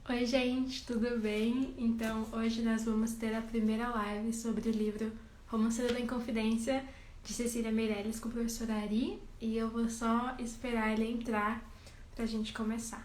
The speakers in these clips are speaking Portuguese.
Oi, gente, tudo bem? Então, hoje nós vamos ter a primeira live sobre o livro Romanceiro da Inconfidência, de Cecília Meirelles, com o professor Ari, e eu vou só esperar ele entrar pra gente começar.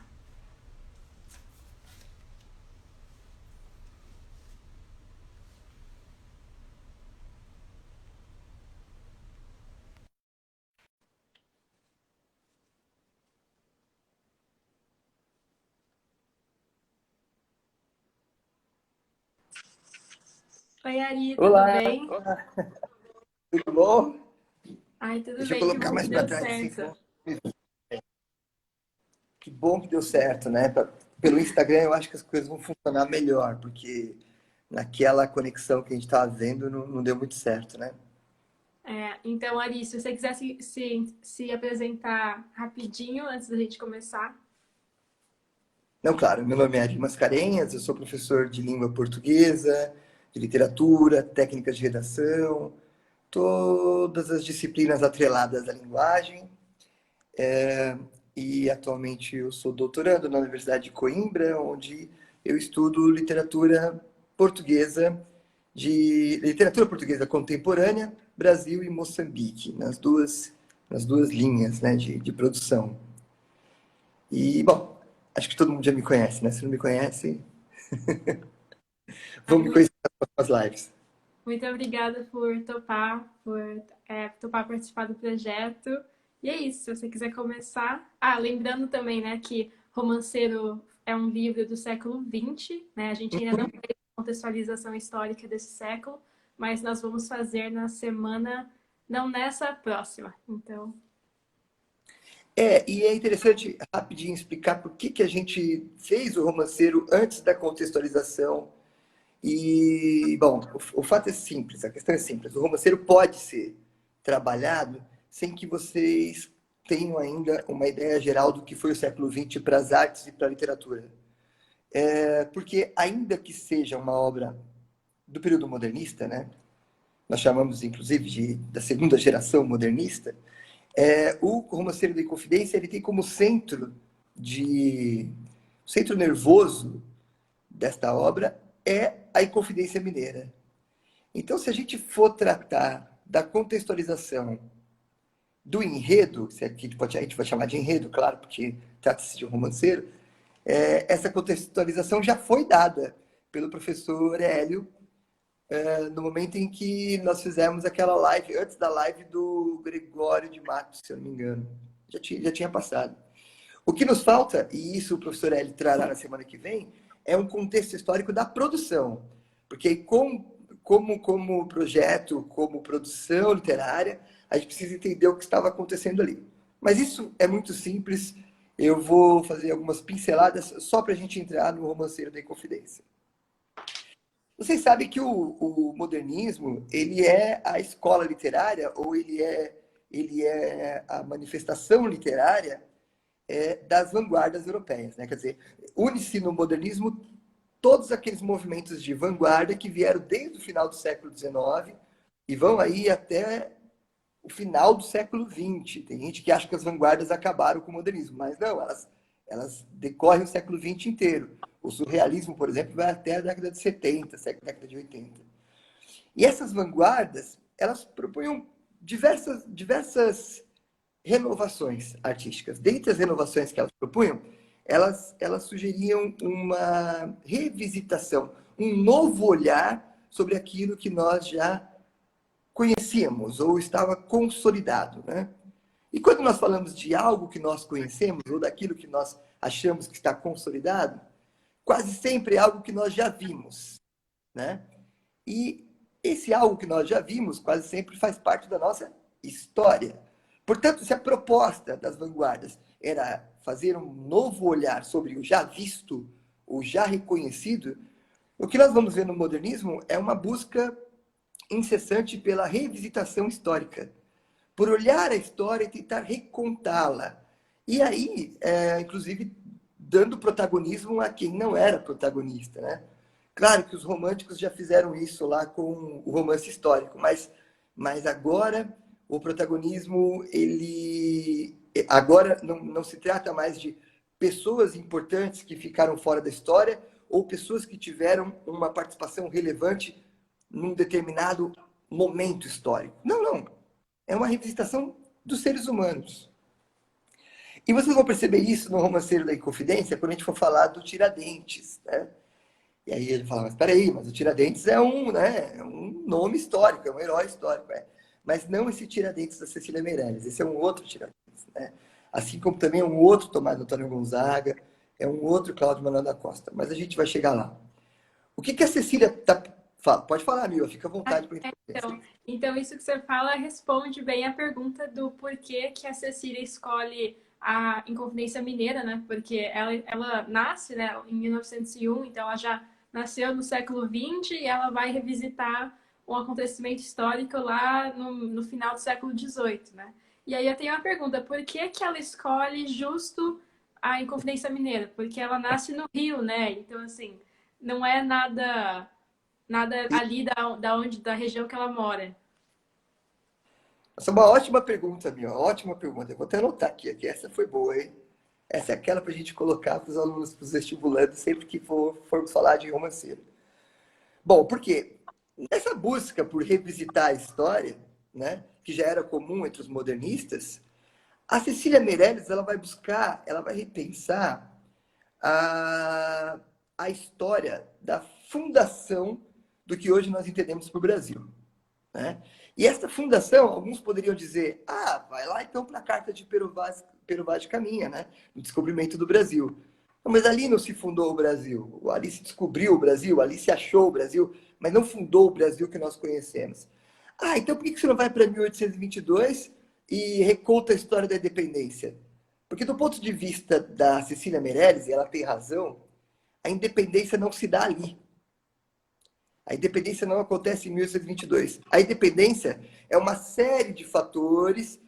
Oi, Ari, tudo Olá, bem? olá, tudo bom? Ai, tudo Deixa eu bem, que colocar bom que mais para deu trás assim. certo. Que bom que deu certo, né? Pelo Instagram eu acho que as coisas vão funcionar melhor, porque naquela conexão que a gente estava vendo não deu muito certo, né? Então, Ari, se você quiser se apresentar rapidinho antes da gente começar. Não, claro, meu nome é Ari Mascarenhas, eu sou professor de língua portuguesa, de literatura, técnicas de redação, todas as disciplinas atreladas à linguagem. E atualmente eu sou doutorando na Universidade de Coimbra, onde eu estudo literatura portuguesa contemporânea, Brasil e Moçambique, nas duas linhas, né, de produção. E, bom, acho que todo mundo já me conhece, né? Se não me conhece, vão Ai, me conhecer nas próximas lives. muito obrigada por topar participar do projeto. E é isso, se você quiser começar. Ah, lembrando também, né, que Romanceiro é um livro do século XX, né? A gente ainda não fez contextualização histórica desse século, mas nós vamos fazer na semana, não nessa, próxima. Então, E é interessante rapidinho explicar por que a gente fez o romanceiro antes da contextualização. E, bom, o fato é simples, a questão é simples. O romanceiro pode ser trabalhado sem que vocês tenham ainda uma ideia geral do que foi o século XX para as artes e para a literatura. Porque, ainda que seja uma obra do período modernista, né? Nós chamamos, inclusive, da segunda geração modernista, o Romanceiro da Inconfidência ele tem como centro nervoso desta obra é a Inconfidência Mineira. Então, se a gente for tratar da contextualização do enredo, se aqui a gente vai chamar de enredo, claro, porque trata-se de um romanceiro, essa contextualização já foi dada pelo professor Hélio no momento em que nós fizemos aquela live, antes da live do Gregório de Matos, se eu não me engano. Já tinha passado. O que nos falta, e isso o professor Hélio trará na semana que vem, é um contexto histórico da produção. Porque como projeto, como produção literária, a gente precisa entender o que estava acontecendo ali. Mas isso é muito simples. Eu vou fazer algumas pinceladas só para a gente entrar no romanceiro da Inconfidência. Vocês sabem que o modernismo ele é a escola literária ou ele é a manifestação literária das vanguardas europeias, né? Quer dizer, une-se no modernismo todos aqueles movimentos de vanguarda que vieram desde o final do século XIX e vão aí até o final do século XX. Tem gente que acha que as vanguardas acabaram com o modernismo, mas não, elas decorrem o século XX inteiro. O surrealismo, por exemplo, vai até a década de 70, década de 80. E essas vanguardas, elas propunham diversas renovações artísticas. Dentre as renovações que elas propunham, elas sugeriam uma revisitação, um novo olhar sobre aquilo que nós já conhecíamos ou estava consolidado, né? E quando nós falamos de algo que nós conhecemos ou daquilo que nós achamos que está consolidado, quase sempre é algo que nós já vimos, né? E esse algo que nós já vimos quase sempre faz parte da nossa história. Portanto, se a proposta das vanguardas era fazer um novo olhar sobre o já visto, o já reconhecido, o que nós vamos ver no modernismo é uma busca incessante pela revisitação histórica, por olhar a história e tentar recontá-la. E aí, inclusive, dando protagonismo a quem não era protagonista, né? Claro que os românticos já fizeram isso lá com o romance histórico, mas agora o protagonismo, ele agora não se trata mais de pessoas importantes que ficaram fora da história ou pessoas que tiveram uma participação relevante num determinado momento histórico. Não, não. É uma revisitação dos seres humanos. E vocês vão perceber isso no Romanceiro da Inconfidência quando a gente for falar do Tiradentes, né? E aí ele fala, mas peraí, mas o Tiradentes é né, é um nome histórico, é um herói histórico. Mas não esse Tiradentes da Cecília Meirelles, esse é um outro Tiradentes, né? Assim como também é um outro Tomás Antônio Gonzaga, é um outro Cláudio Manuel da Costa. Mas a gente vai chegar lá. O que a Cecília tá... Fala, pode falar, Mila, fica à vontade para então, isso que você fala responde bem a pergunta do porquê que a Cecília escolhe a Inconfidência Mineira, né? Porque ela nasce, né, em 1901, então ela já nasceu no século XX e ela vai revisitar um acontecimento histórico lá no final do século XVIII, né? E aí eu tenho uma pergunta, por que ela escolhe justo a Inconfidência Mineira? Porque ela nasce no Rio, né? Então, assim, não é nada ali da região que ela mora. Essa é uma ótima pergunta, minha, ótima pergunta. Eu vou até anotar aqui, que essa foi boa, hein? Essa é aquela para a gente colocar para os alunos, para os vestibulantes, sempre que formos falar de romanceiro. Bom, porque nessa busca por revisitar a história, né, que já era comum entre os modernistas, a Cecília Meirelles ela vai repensar a história da fundação do que hoje nós entendemos por Brasil, né? E essa fundação, alguns poderiam dizer, vai lá então para a Carta de Pero Vaz de Caminha, né? O descobrimento do Brasil. Não, mas ali não se fundou o Brasil, ali se descobriu o Brasil, ali se achou o Brasil, mas não fundou o Brasil que nós conhecemos. Então por que você não vai para 1822 e reconta a história da independência? Porque do ponto de vista da Cecília Meirelles, e ela tem razão, a independência não se dá ali. A independência não acontece em 1822. A independência é uma série de fatores,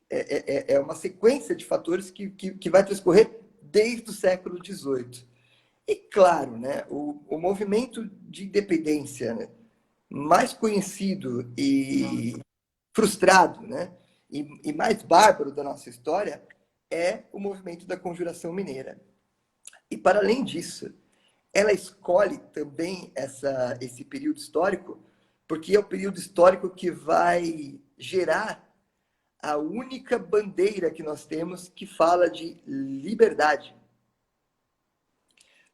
é uma sequência de fatores que vai transcorrer desde o século XVIII. E, claro, né, o movimento de independência, né, mais conhecido e frustrado, né, e mais bárbaro da nossa história é o movimento da Conjuração Mineira. E, para além disso, ela escolhe também esse período histórico porque é o período histórico que vai gerar a única bandeira que nós temos que fala de liberdade.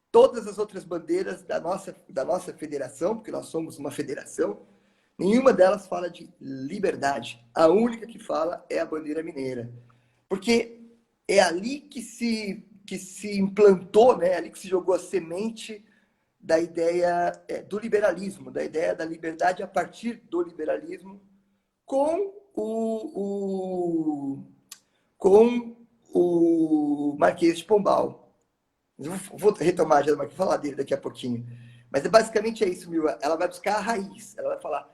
Todas as outras bandeiras da nossa federação, porque nós somos uma federação, nenhuma delas fala de liberdade. A única que fala é a bandeira mineira. Porque é ali que se implantou, né? Ali que se jogou a semente da ideia do liberalismo, da ideia da liberdade a partir do liberalismo, com o Marquês de Pombal. Eu vou retomar, já vai falar dele daqui a pouquinho. Mas basicamente é isso, Mila. Ela vai buscar a raiz. Ela vai falar,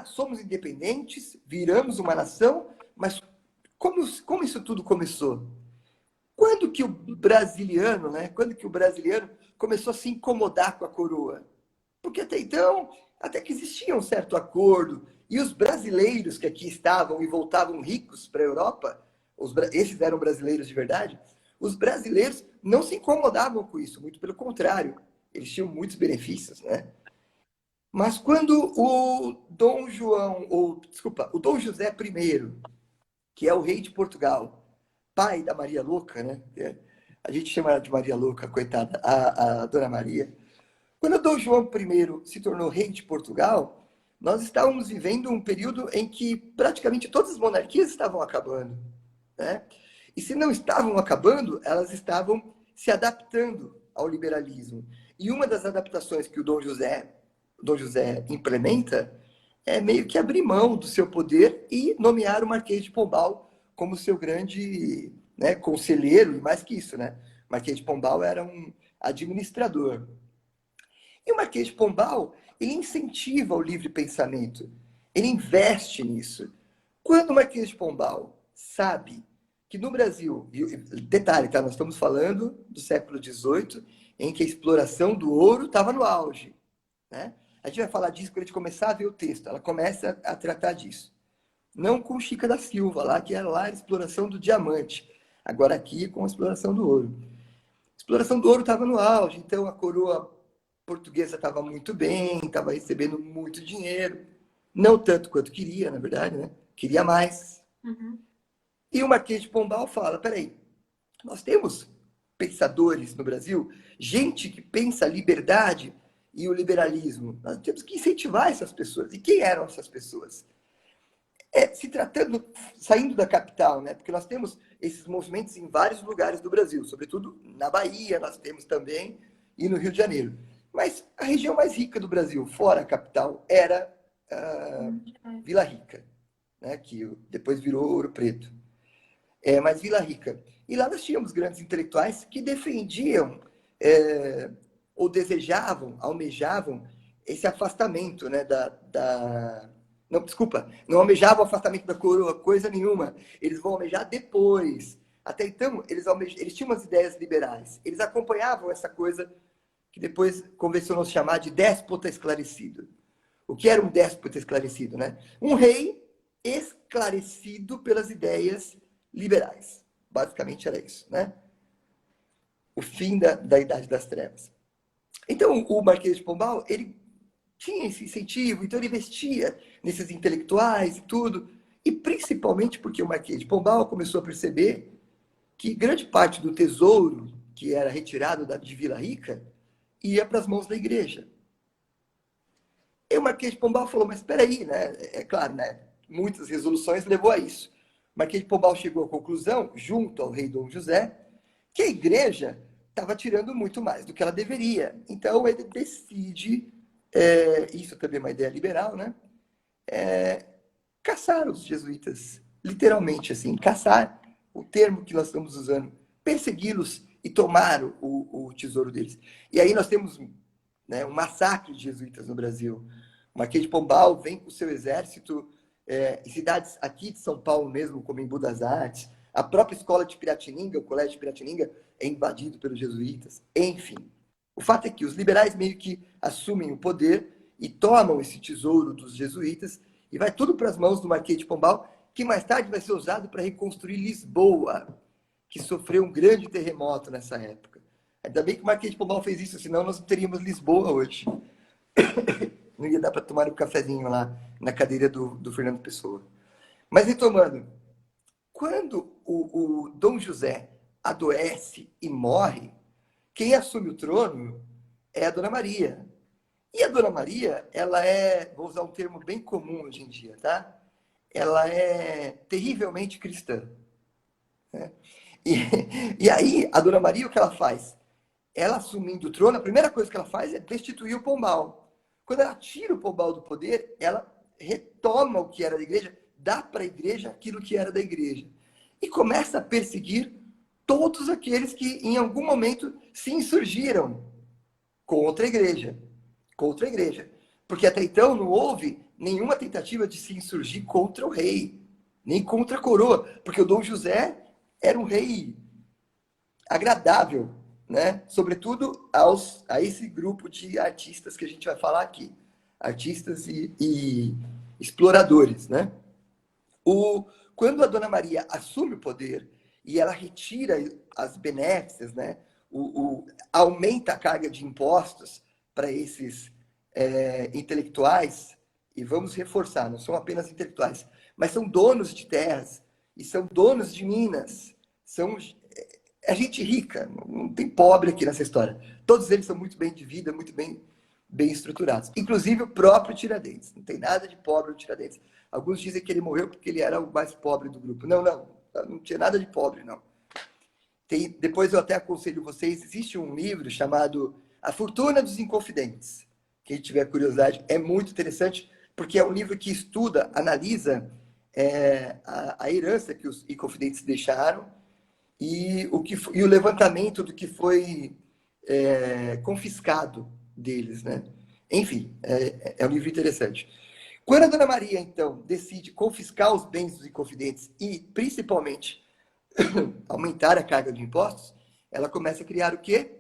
somos independentes, viramos uma nação, mas como isso tudo começou? Quando que o brasiliano, né? Quando que o brasileiro começou a se incomodar com a coroa? Porque até então, até que existia um certo acordo, e os brasileiros que aqui estavam e voltavam ricos para a Europa, esses eram brasileiros de verdade, os brasileiros não se incomodavam com isso, muito pelo contrário, eles tinham muitos benefícios, né? Mas quando o Dom José I, que é o rei de Portugal, pai da Maria Louca, né? A gente chama ela de Maria Louca, coitada, a Dona Maria. Quando Dom João I se tornou rei de Portugal, nós estávamos vivendo um período em que praticamente todas as monarquias estavam acabando, né? E se não estavam acabando, elas estavam se adaptando ao liberalismo. E uma das adaptações que o Dom José implementa é meio que abrir mão do seu poder e nomear o Marquês de Pombal como seu grande, né, conselheiro, e mais que isso, né? O Marquês de Pombal era um administrador. E o Marquês de Pombal, ele incentiva o livre pensamento, ele investe nisso. Quando o Marquês de Pombal sabe que no Brasil, detalhe, tá? Nós estamos falando do século XVIII, em que a exploração do ouro estava no auge, né? A gente vai falar disso quando a gente começar a ver o texto. Ela começa a tratar disso. Não com Chica da Silva, lá que era a exploração do diamante. Agora aqui com a exploração do ouro. exploração do ouro estava no auge, então a coroa portuguesa estava muito bem, estava recebendo muito dinheiro, não tanto quanto queria, na verdade, né? Queria mais. Uhum. E o Marquês de Pombal fala, peraí, nós temos pensadores no Brasil, gente que pensa a liberdade e o liberalismo. Nós temos que incentivar essas pessoas. E quem eram essas pessoas? Se tratando, saindo da capital, né? Porque nós temos esses movimentos em vários lugares do Brasil, sobretudo na Bahia, nós temos também, e no Rio de Janeiro. Mas a região mais rica do Brasil, fora a capital, era Vila Rica, né? Que depois virou Ouro Preto. Mas Vila Rica. E lá nós tínhamos grandes intelectuais que defendiam ou desejavam, almejavam esse afastamento, né, Não, desculpa, não almejavam o afastamento da coroa, coisa nenhuma. Eles vão almejar depois. Até então, eles tinham umas ideias liberais. Eles acompanhavam essa coisa que depois convencionou-se chamar de déspota esclarecido. O que era um déspota esclarecido, né? Um rei esclarecido pelas ideias liberais. Basicamente era isso, né? O fim da Idade das Trevas. Então, o Marquês de Pombal, ele tinha esse incentivo, então ele investia nesses intelectuais e tudo, e principalmente porque o Marquês de Pombal começou a perceber que grande parte do tesouro que era retirado de Vila Rica ia para as mãos da igreja. E o Marquês de Pombal falou, mas espera aí, né? É claro, né? Muitas resoluções levou a isso. O Marquês de Pombal chegou à conclusão, junto ao rei Dom José, que a igreja estava tirando muito mais do que ela deveria. Então ele decide, isso também é uma ideia liberal, né? Caçar os jesuítas, literalmente assim, caçar, o termo que nós estamos usando, persegui-los e tomar o tesouro deles. E aí nós temos, né, um massacre de jesuítas no Brasil. O Marquês de Pombal vem com o seu exército em cidades aqui de São Paulo mesmo, como em Budas Artes. A própria escola de Piratininga, o colégio de Piratininga, é invadido pelos jesuítas. Enfim, o fato é que os liberais meio que assumem o poder e tomam esse tesouro dos jesuítas e vai tudo para as mãos do Marquês de Pombal, que mais tarde vai ser usado para reconstruir Lisboa, que sofreu um grande terremoto nessa época. Ainda bem que o Marquês de Pombal fez isso, senão nós não teríamos Lisboa hoje. Não ia dar para tomar um cafezinho lá na cadeira do Fernando Pessoa. Mas retomando, quando o Dom José adoece e morre, quem assume o trono é a Dona Maria. E a Dona Maria, ela vou usar um termo bem comum hoje em dia, tá? Ela é terrivelmente cristã. Né? E aí, a Dona Maria, o que ela faz? Ela assumindo o trono, a primeira coisa que ela faz é destituir o Pombal. Quando ela tira o Pombal do poder, ela retoma o que era da igreja, dá para a igreja aquilo que era da igreja. E começa a perseguir todos aqueles que, em algum momento, se insurgiram contra a igreja. Contra a igreja. Porque até então não houve nenhuma tentativa de se insurgir contra o rei, nem contra a coroa. Porque o Dom José era um rei agradável, né? Sobretudo a esse grupo de artistas que a gente vai falar aqui. Artistas e exploradores, né? Quando a Dona Maria assume o poder e ela retira as benéficas, né? Aumenta a carga de impostos para esses intelectuais, e vamos reforçar, não são apenas intelectuais, mas são donos de terras e são donos de minas, é gente rica, não tem pobre aqui nessa história. Todos eles são muito bem de vida, muito bem estruturados. Inclusive o próprio Tiradentes. Não tem nada de pobre no Tiradentes. Alguns dizem que ele morreu porque ele era o mais pobre do grupo. Não tinha nada de pobre, não. Depois eu até aconselho vocês, existe um livro chamado A Fortuna dos Inconfidentes. Quem tiver curiosidade, é muito interessante, porque é um livro que estuda, analisa a herança que os Inconfidentes deixaram e o levantamento do que foi confiscado deles, né? Enfim, é um livro interessante. Quando a Dona Maria, então, decide confiscar os bens dos Inconfidentes e, principalmente, aumentar a carga de impostos, ela começa a criar o quê?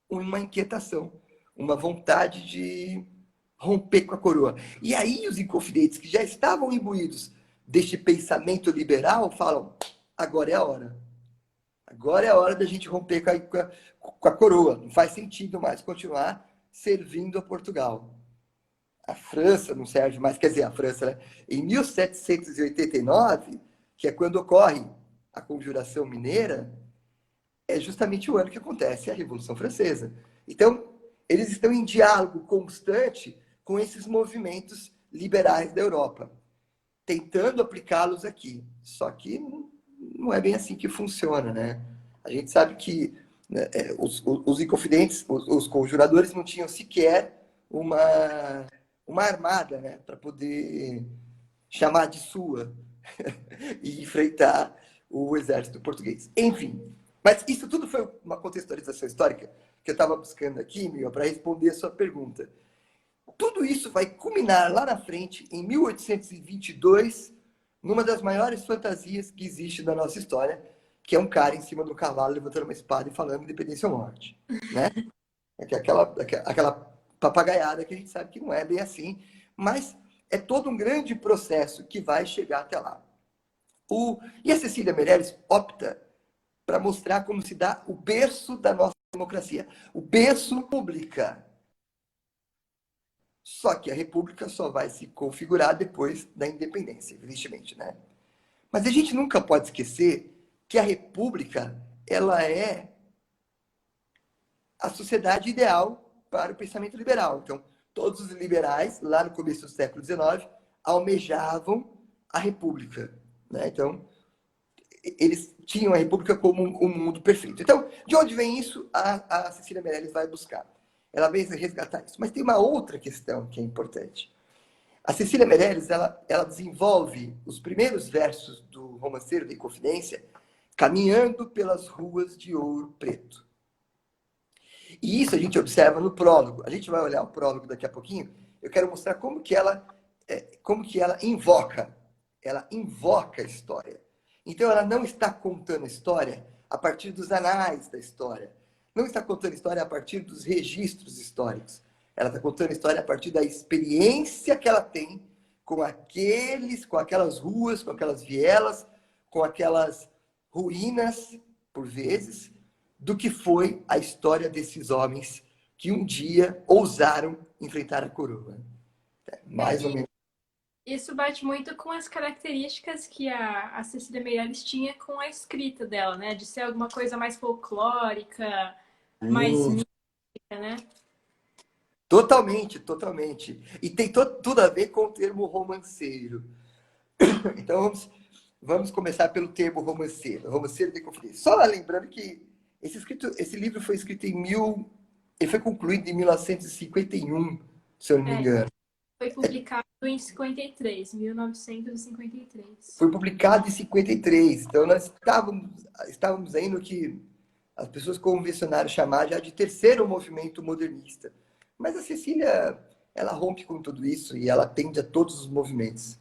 Uma inquietação, uma vontade de romper com a coroa. E aí os Inconfidentes, que já estavam imbuídos deste pensamento liberal, falam, agora é a hora. Agora é a hora da gente romper com a coroa. Não faz sentido mais continuar servindo a Portugal. A França não serve mais, quer dizer, a França, né? Em 1789, que é quando ocorre a Conjuração Mineira, é justamente o ano que acontece a Revolução Francesa. Então, eles estão em diálogo constante com esses movimentos liberais da Europa, tentando aplicá-los aqui. Só que não é bem assim que funciona, né? A gente sabe que, né, os inconfidentes, os conjuradores não tinham sequer uma armada, né, para poder chamar de sua e enfrentar o exército português. Enfim, mas isso tudo foi uma contextualização histórica que eu estava buscando aqui, Miguel, para responder a sua pergunta. Tudo isso vai culminar lá na frente, em 1822, numa das maiores fantasias que existe na nossa história, que é um cara em cima do cavalo levantando uma espada e falando independência ou morte, né? Aquela papagaiada que a gente sabe que não é bem assim, mas é todo um grande processo que vai chegar até lá. E a Cecília Meirelles opta para mostrar como se dá o berço da nossa democracia, o berço pública. Só que a república só vai se configurar depois da independência, evidentemente, né? Mas a gente nunca pode esquecer que a república, ela é a sociedade ideal para o pensamento liberal. Então, todos os liberais, lá no começo do século XIX, almejavam a república, né? Então, eles tinham a república como um mundo perfeito. Então, de onde vem isso? A Cecília Meirelles vai buscar. Ela vem resgatar isso. Mas tem uma outra questão que é importante. A Cecília Meirelles, ela desenvolve os primeiros versos do Romanceiro da Inconfidência caminhando pelas ruas de Ouro Preto. E isso a gente observa no prólogo. A gente vai olhar o prólogo daqui a pouquinho. Eu quero mostrar como que ela invoca. Ela invoca a história. Então, ela não está contando a história a partir dos anais da história. Não está contando a história a partir dos registros históricos. Ela está contando a história a partir da experiência que ela tem com aquelas ruas, com aquelas vielas, com aquelas ruínas, por vezes, do que foi a história desses homens que um dia ousaram enfrentar a coroa. Mais ou menos. Isso bate muito com as características que a Cecília Meirelles tinha com a escrita dela, né? De ser alguma coisa mais folclórica, mais mística, né? Totalmente, totalmente. E tem tudo a ver com o termo romanceiro. Então, vamos começar pelo termo romanceiro. Romanceiro de Inconfidência. Só lembrando que esse livro foi escrito ele foi concluído em 1951, se eu não me engano. Foi publicado em 53, 1953. Foi publicado em 53. Então, nós estávamos aí no que as pessoas convencionaram chamar já de terceiro movimento modernista. Mas a Cecília, ela rompe com tudo isso e ela atende a todos os movimentos.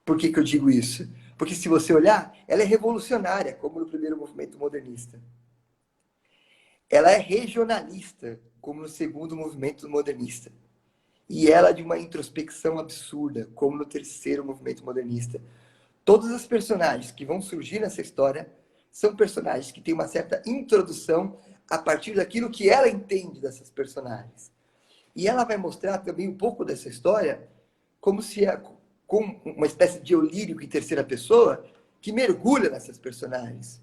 Por que eu digo isso? Porque se você olhar, ela é revolucionária, como no primeiro movimento modernista. Ela é regionalista, como no segundo movimento modernista. E ela é de uma introspecção absurda, como no terceiro movimento modernista. Todos os personagens que vão surgir nessa história são personagens que têm uma certa introdução a partir daquilo que ela entende dessas personagens. E ela vai mostrar também um pouco dessa história como se com uma espécie de eu lírico em terceira pessoa que mergulha nessas personagens,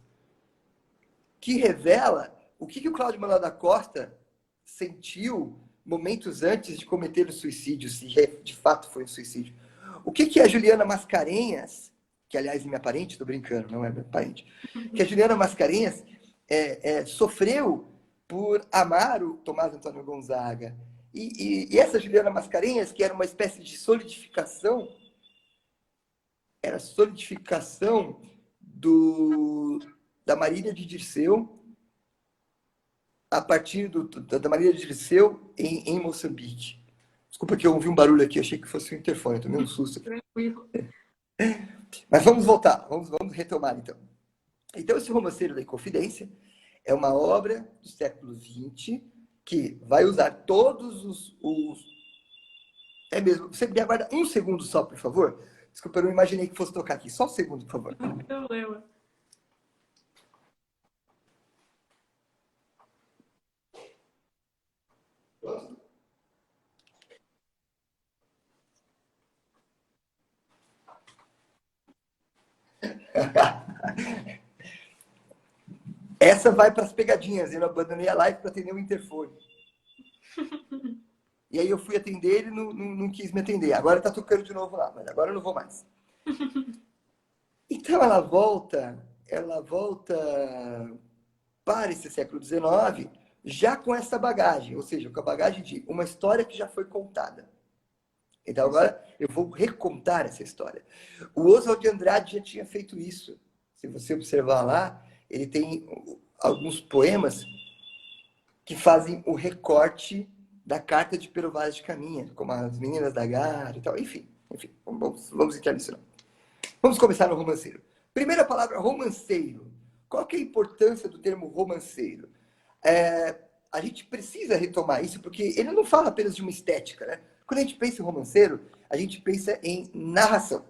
que revela o que o Cláudio Manuel da Costa sentiu momentos antes de cometer o suicídio, se de fato foi um suicídio. O que a Juliana Mascarenhas, que aliás é minha parente, estou brincando, não é minha parente, que a Juliana Mascarenhas sofreu por amar o Tomás Antônio Gonzaga. E essa Juliana Mascarenhas, que era uma espécie de solidificação, era a solidificação da Marília de Dirceu, a partir da Marília de Dirceu em Moçambique. Desculpa que eu ouvi um barulho aqui, achei que fosse um interfone, tomei um susto. Tranquilo. Mas vamos voltar, vamos retomar então. Então, esse Romanceiro da Inconfidência é uma obra do século XX que vai usar todos os... É mesmo, você me aguarda um segundo só, por favor? Desculpa, eu não imaginei que fosse tocar aqui. Só um segundo, por favor. Não tem problema. Essa vai para as pegadinhas. Eu abandonei a live para atender o interfone. E aí eu fui atender, ele não quis me atender. Agora tá tocando de novo lá, mas agora eu não vou mais. Então ela volta para esse século XIX já com essa bagagem, ou seja, com a bagagem de uma história que já foi contada. Então agora eu vou recontar essa história. O Oswald de Andrade já tinha feito isso. Se você observar lá, ele tem alguns poemas que fazem o recorte da carta de Pero Vaz de Caminha, como as Meninas da Gara e tal. Enfim, vamos entrar nisso não. Vamos começar no romanceiro. Primeira palavra, romanceiro. Qual que é a importância do termo romanceiro? A gente precisa retomar isso, porque ele não fala apenas de uma estética, né? Quando a gente pensa em romanceiro, a gente pensa em narração.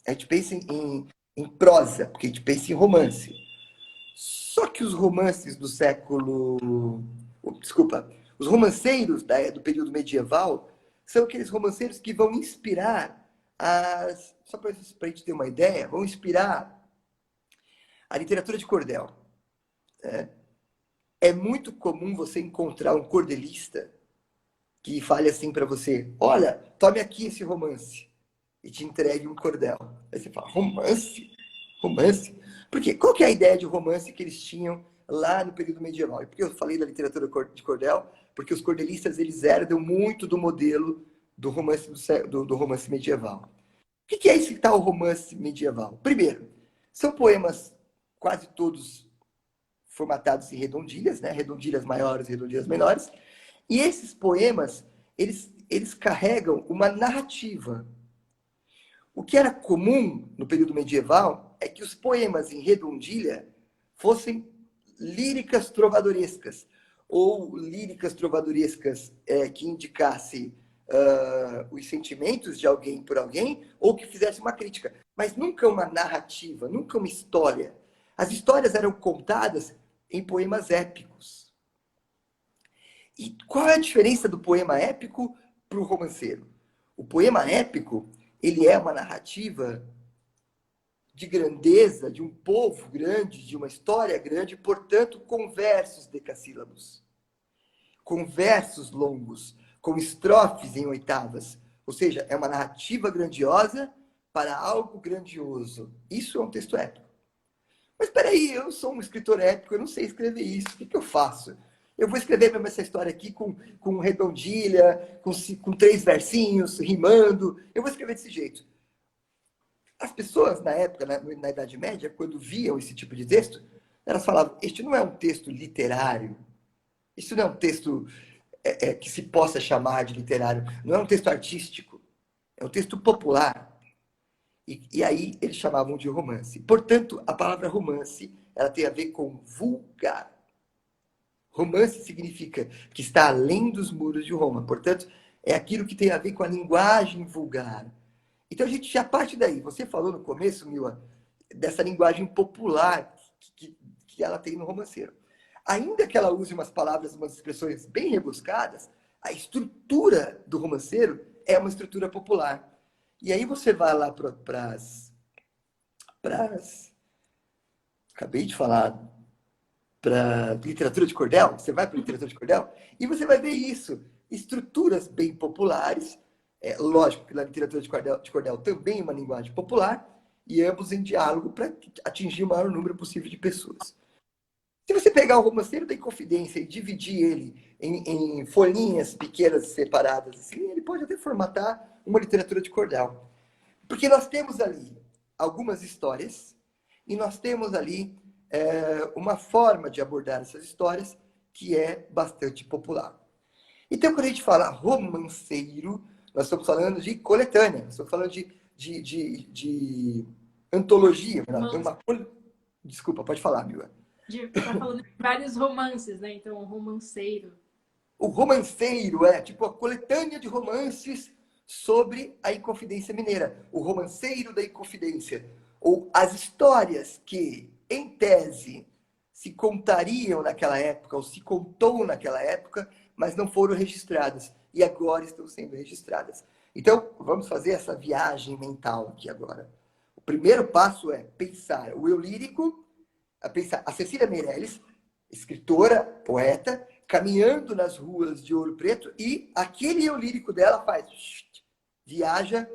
A gente pensa em prosa, porque a gente pensa em romance. Só que os romances do século... Desculpa. Os romanceiros do período medieval são aqueles romanceiros que vão inspirar só para a gente ter uma ideia, vão inspirar a literatura de cordel. Né? É muito comum você encontrar um cordelista que fale assim para você: olha, tome aqui esse romance, e te entregue um cordel. Aí você fala: romance? Romance? Por quê? Qual que é a ideia de romance que eles tinham lá no período medieval? E por que eu falei da literatura de cordel? Porque os cordelistas, eles herdam muito do modelo do romance, do romance medieval. O que é esse tal romance medieval? Primeiro, são poemas quase todos formatados em redondilhas, né? Redondilhas maiores e redondilhas menores. E esses poemas, eles carregam uma narrativa. O que era comum no período medieval é que os poemas em redondilha fossem líricas trovadorescas, ou líricas trovadorescas que indicassem os sentimentos de alguém por alguém, ou que fizesse uma crítica. Mas nunca uma narrativa, nunca uma história. As histórias eram contadas em poemas épicos. E qual é a diferença do poema épico para o romanceiro? O poema épico, ele é uma narrativa de grandeza, de um povo grande, de uma história grande, portanto, com versos decassílabos, com versos longos, com estrofes em oitavas. Ou seja, é uma narrativa grandiosa para algo grandioso. Isso é um texto épico. Mas espera aí, eu sou um escritor épico, eu não sei escrever isso. O que eu faço? Eu vou escrever mesmo essa história aqui com redondilha, com 3 versinhos, rimando. Eu vou escrever desse jeito. As pessoas, na época, na Idade Média, quando viam esse tipo de texto, elas falavam: este não é um texto literário. Isso não é um texto que se possa chamar de literário. Não é um texto artístico. É um texto popular. E aí eles chamavam de romance. Portanto, a palavra romance, ela tem a ver com vulgar. Romance significa que está além dos muros de Roma. Portanto, é aquilo que tem a ver com a linguagem vulgar. Então a gente já parte daí. Você falou no começo, Mila, dessa linguagem popular que ela tem no romanceiro. Ainda que ela use umas palavras, umas expressões bem rebuscadas, a estrutura do romanceiro é uma estrutura popular. E aí você vai lá para as... Acabei de falar, para literatura de cordel, você vai para literatura de cordel, e você vai ver isso. Estruturas bem populares, lógico que na literatura de cordel também é uma linguagem popular, e ambos em diálogo para atingir o maior número possível de pessoas. Se você pegar o romanceiro da Inconfidência e dividir ele em folhinhas pequenas separadas, assim, ele pode até formatar uma literatura de cordel. Porque nós temos ali algumas histórias e nós temos ali uma forma de abordar essas histórias que é bastante popular. Então, quando a gente fala romanceiro, nós estamos falando de coletânea, nós estamos falando de antologia. Desculpa, pode falar, Mila. Tá falando de vários romances, né? Então, romanceiro. O romanceiro é tipo a coletânea de romances sobre a Inconfidência Mineira. O romanceiro da Inconfidência. Ou as histórias que, em tese, se contariam naquela época, ou se contou naquela época, mas não foram registradas. E agora estão sendo registradas. Então, vamos fazer essa viagem mental aqui agora. O primeiro passo é pensar o eu lírico, pensar a Cecília Meirelles, escritora, poeta, caminhando nas ruas de Ouro Preto, e aquele eu lírico dela viaja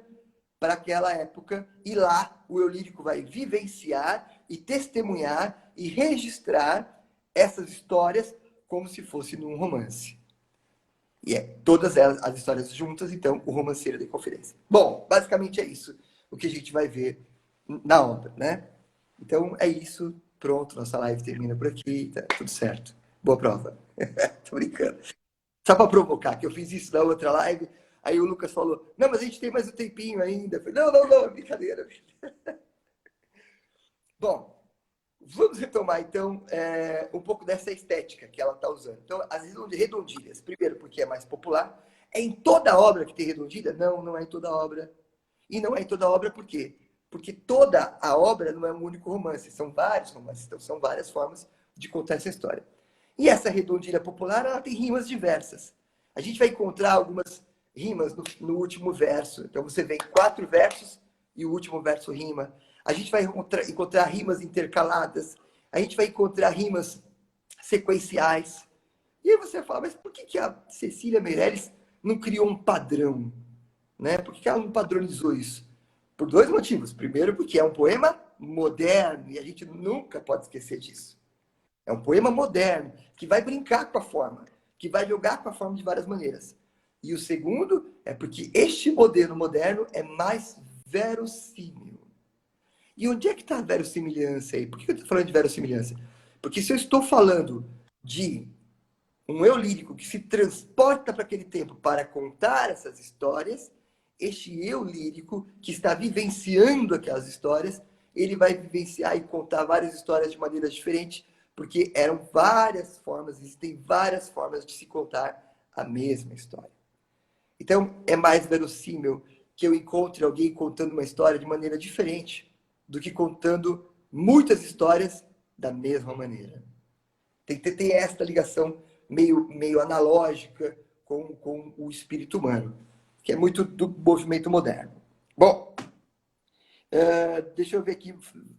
para aquela época, e lá o eu lírico vai vivenciar e testemunhar e registrar essas histórias como se fosse num romance. E é todas elas, as histórias juntas, então, o romanceiro da Inconfidência. Bom, basicamente é isso o que a gente vai ver na obra, né? Então, é isso. Pronto, nossa live termina por aqui, tá tudo certo. Boa prova. Tô brincando. Só para provocar, que eu fiz isso na outra live, aí o Lucas falou, não, mas a gente tem mais um tempinho ainda. Eu falei, não, brincadeira. Bom, vamos retomar, então, um pouco dessa estética que ela está usando. Então, as redondilhas, primeiro, porque é mais popular. É em toda obra que tem redondilha? Não, não é em toda obra. E não é em toda obra por quê? Porque toda a obra não é um único romance, são vários romances, então são várias formas de contar essa história. E essa redondilha popular, ela tem rimas diversas. A gente vai encontrar algumas rimas no último verso. Então, você vê 4 versos e o último verso rima. A gente vai encontrar rimas intercaladas. A gente vai encontrar rimas sequenciais. E aí você fala, mas por que a Cecília Meirelles não criou um padrão? Né? Por que ela não padronizou isso? Por 2 motivos. Primeiro, porque é um poema moderno e a gente nunca pode esquecer disso. É um poema moderno que vai brincar com a forma, que vai jogar com a forma de várias maneiras. E o segundo é porque este modelo moderno é mais verossímil. E onde é que está a verossimilhança aí? Por que eu estou falando de verossimilhança? Porque se eu estou falando de um eu lírico que se transporta para aquele tempo para contar essas histórias, este eu lírico que está vivenciando aquelas histórias, ele vai vivenciar e contar várias histórias de maneiras diferentes, porque eram várias formas, existem várias formas de se contar a mesma história. Então, é mais verossímil que eu encontre alguém contando uma história de maneira diferente do que contando muitas histórias da mesma maneira. Tem esta ligação meio analógica com o espírito humano, que é muito do movimento moderno. Bom, deixa eu ver aqui,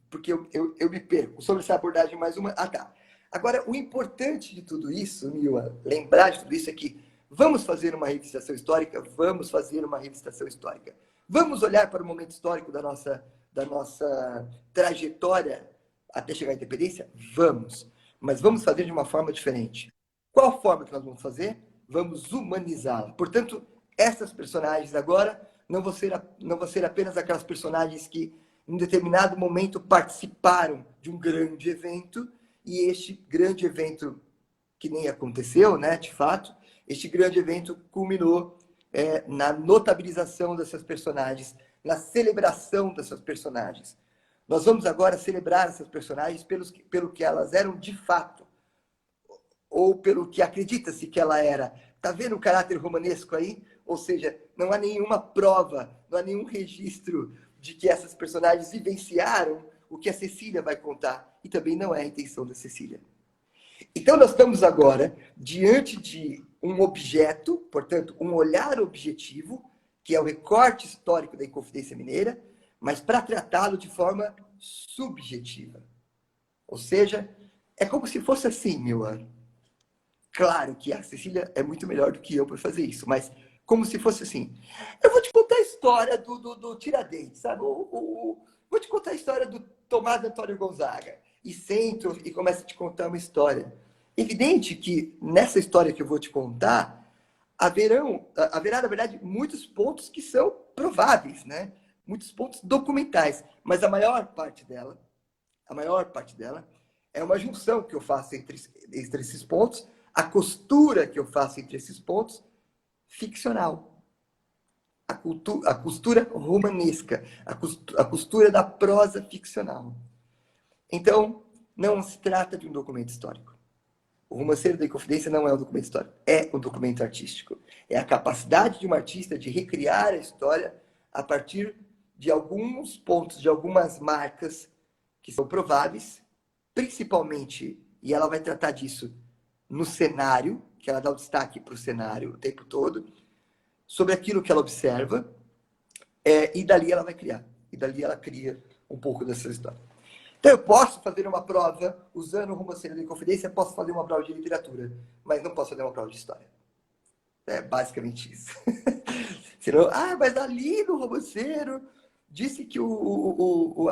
porque eu me perco. Sobre essa abordagem, mais uma. Ah, tá. Agora, o importante de tudo isso, Mila, lembrar de tudo isso é que vamos fazer uma revisitação histórica? Vamos fazer uma revisitação histórica. Vamos olhar para o momento histórico da nossa trajetória até chegar à independência? Vamos. Mas vamos fazer de uma forma diferente. Qual forma que nós vamos fazer? Vamos humanizá-la. Portanto, essas personagens agora não vão ser apenas aquelas personagens que, em determinado momento, participaram de um grande evento, e este grande evento, que nem aconteceu, né, de fato, este grande evento culminou na notabilização dessas personagens, na celebração dessas personagens. Nós vamos agora celebrar essas personagens pelo que elas eram de fato, ou pelo que acredita-se que ela era. Está vendo o caráter romanesco aí? Ou seja, não há nenhuma prova, não há nenhum registro de que essas personagens vivenciaram o que a Cecília vai contar. E também não é a intenção da Cecília. Então, nós estamos agora diante de um objeto, portanto, um olhar objetivo, que é o recorte histórico da Inconfidência Mineira, mas para tratá-lo de forma subjetiva. Ou seja, é como se fosse assim, meu ano. Claro que a Cecília é muito melhor do que eu para fazer isso, mas como se fosse assim. Eu vou te contar a história do Tiradentes, sabe? Vou te contar a história do Tomás Antônio Gonzaga. E sento e começo a te contar uma história. Evidente que nessa história que eu vou te contar, haverá, na verdade, muitos pontos que são prováveis, né? Muitos pontos documentais. Mas a maior parte dela é uma junção que eu faço entre esses pontos, a costura que eu faço entre esses pontos, ficcional. A costura romanesca, a costura da prosa ficcional. Então, não se trata de um documento histórico. O Romanceiro da Inconfidência não é um documento histórico, é um documento artístico. É a capacidade de um artista de recriar a história a partir de alguns pontos, de algumas marcas que são prováveis, principalmente e ela vai tratar disso no cenário, que ela dá o destaque para o cenário o tempo todo, sobre aquilo que ela observa, e dali ela vai criar. E dali ela cria um pouco dessa história. Então eu posso fazer uma prova, usando o romanceiro da Inconfidência, posso fazer uma prova de literatura, mas não posso fazer uma prova de história. É basicamente isso. Senão, mas ali no romanceiro disse que o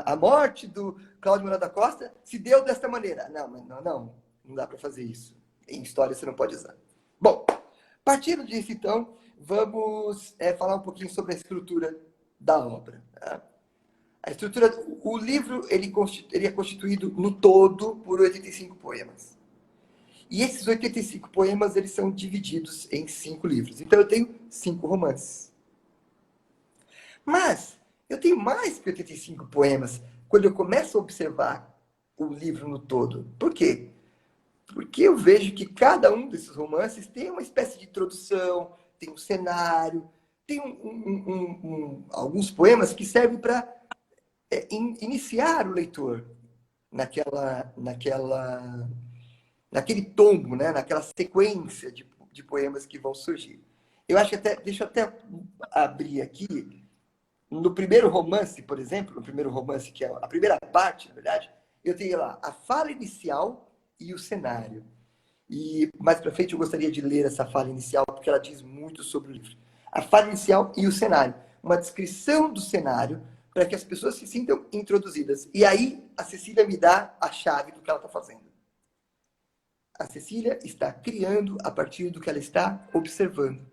a morte do Cláudio Manuel da Costa se deu desta maneira. Não dá para fazer isso. Em história você não pode usar. Bom, partindo disso então, vamos falar um pouquinho sobre a estrutura da obra. Tá? A estrutura, o livro ele é constituído no todo por 85 poemas. E esses 85 poemas eles são divididos em 5 livros. Então eu tenho 5 romances. Mas eu tenho mais que 85 poemas quando eu começo a observar o livro no todo. Por quê? Porque eu vejo que cada um desses romances tem uma espécie de introdução, tem um cenário, tem alguns poemas que servem para iniciar o leitor naquele tombo, né? Naquela sequência de poemas que vão surgir. Eu acho que deixa eu até abrir aqui. No primeiro romance, por exemplo, no primeiro romance, que é a primeira parte, na verdade, eu tenho lá a fala inicial e o cenário. E mais para frente eu gostaria de ler essa fala inicial, porque ela diz muito sobre o livro. A fala inicial e o cenário. Uma descrição do cenário para que as pessoas se sintam introduzidas. E aí a Cecília me dá a chave do que ela está fazendo. A Cecília está criando a partir do que ela está observando.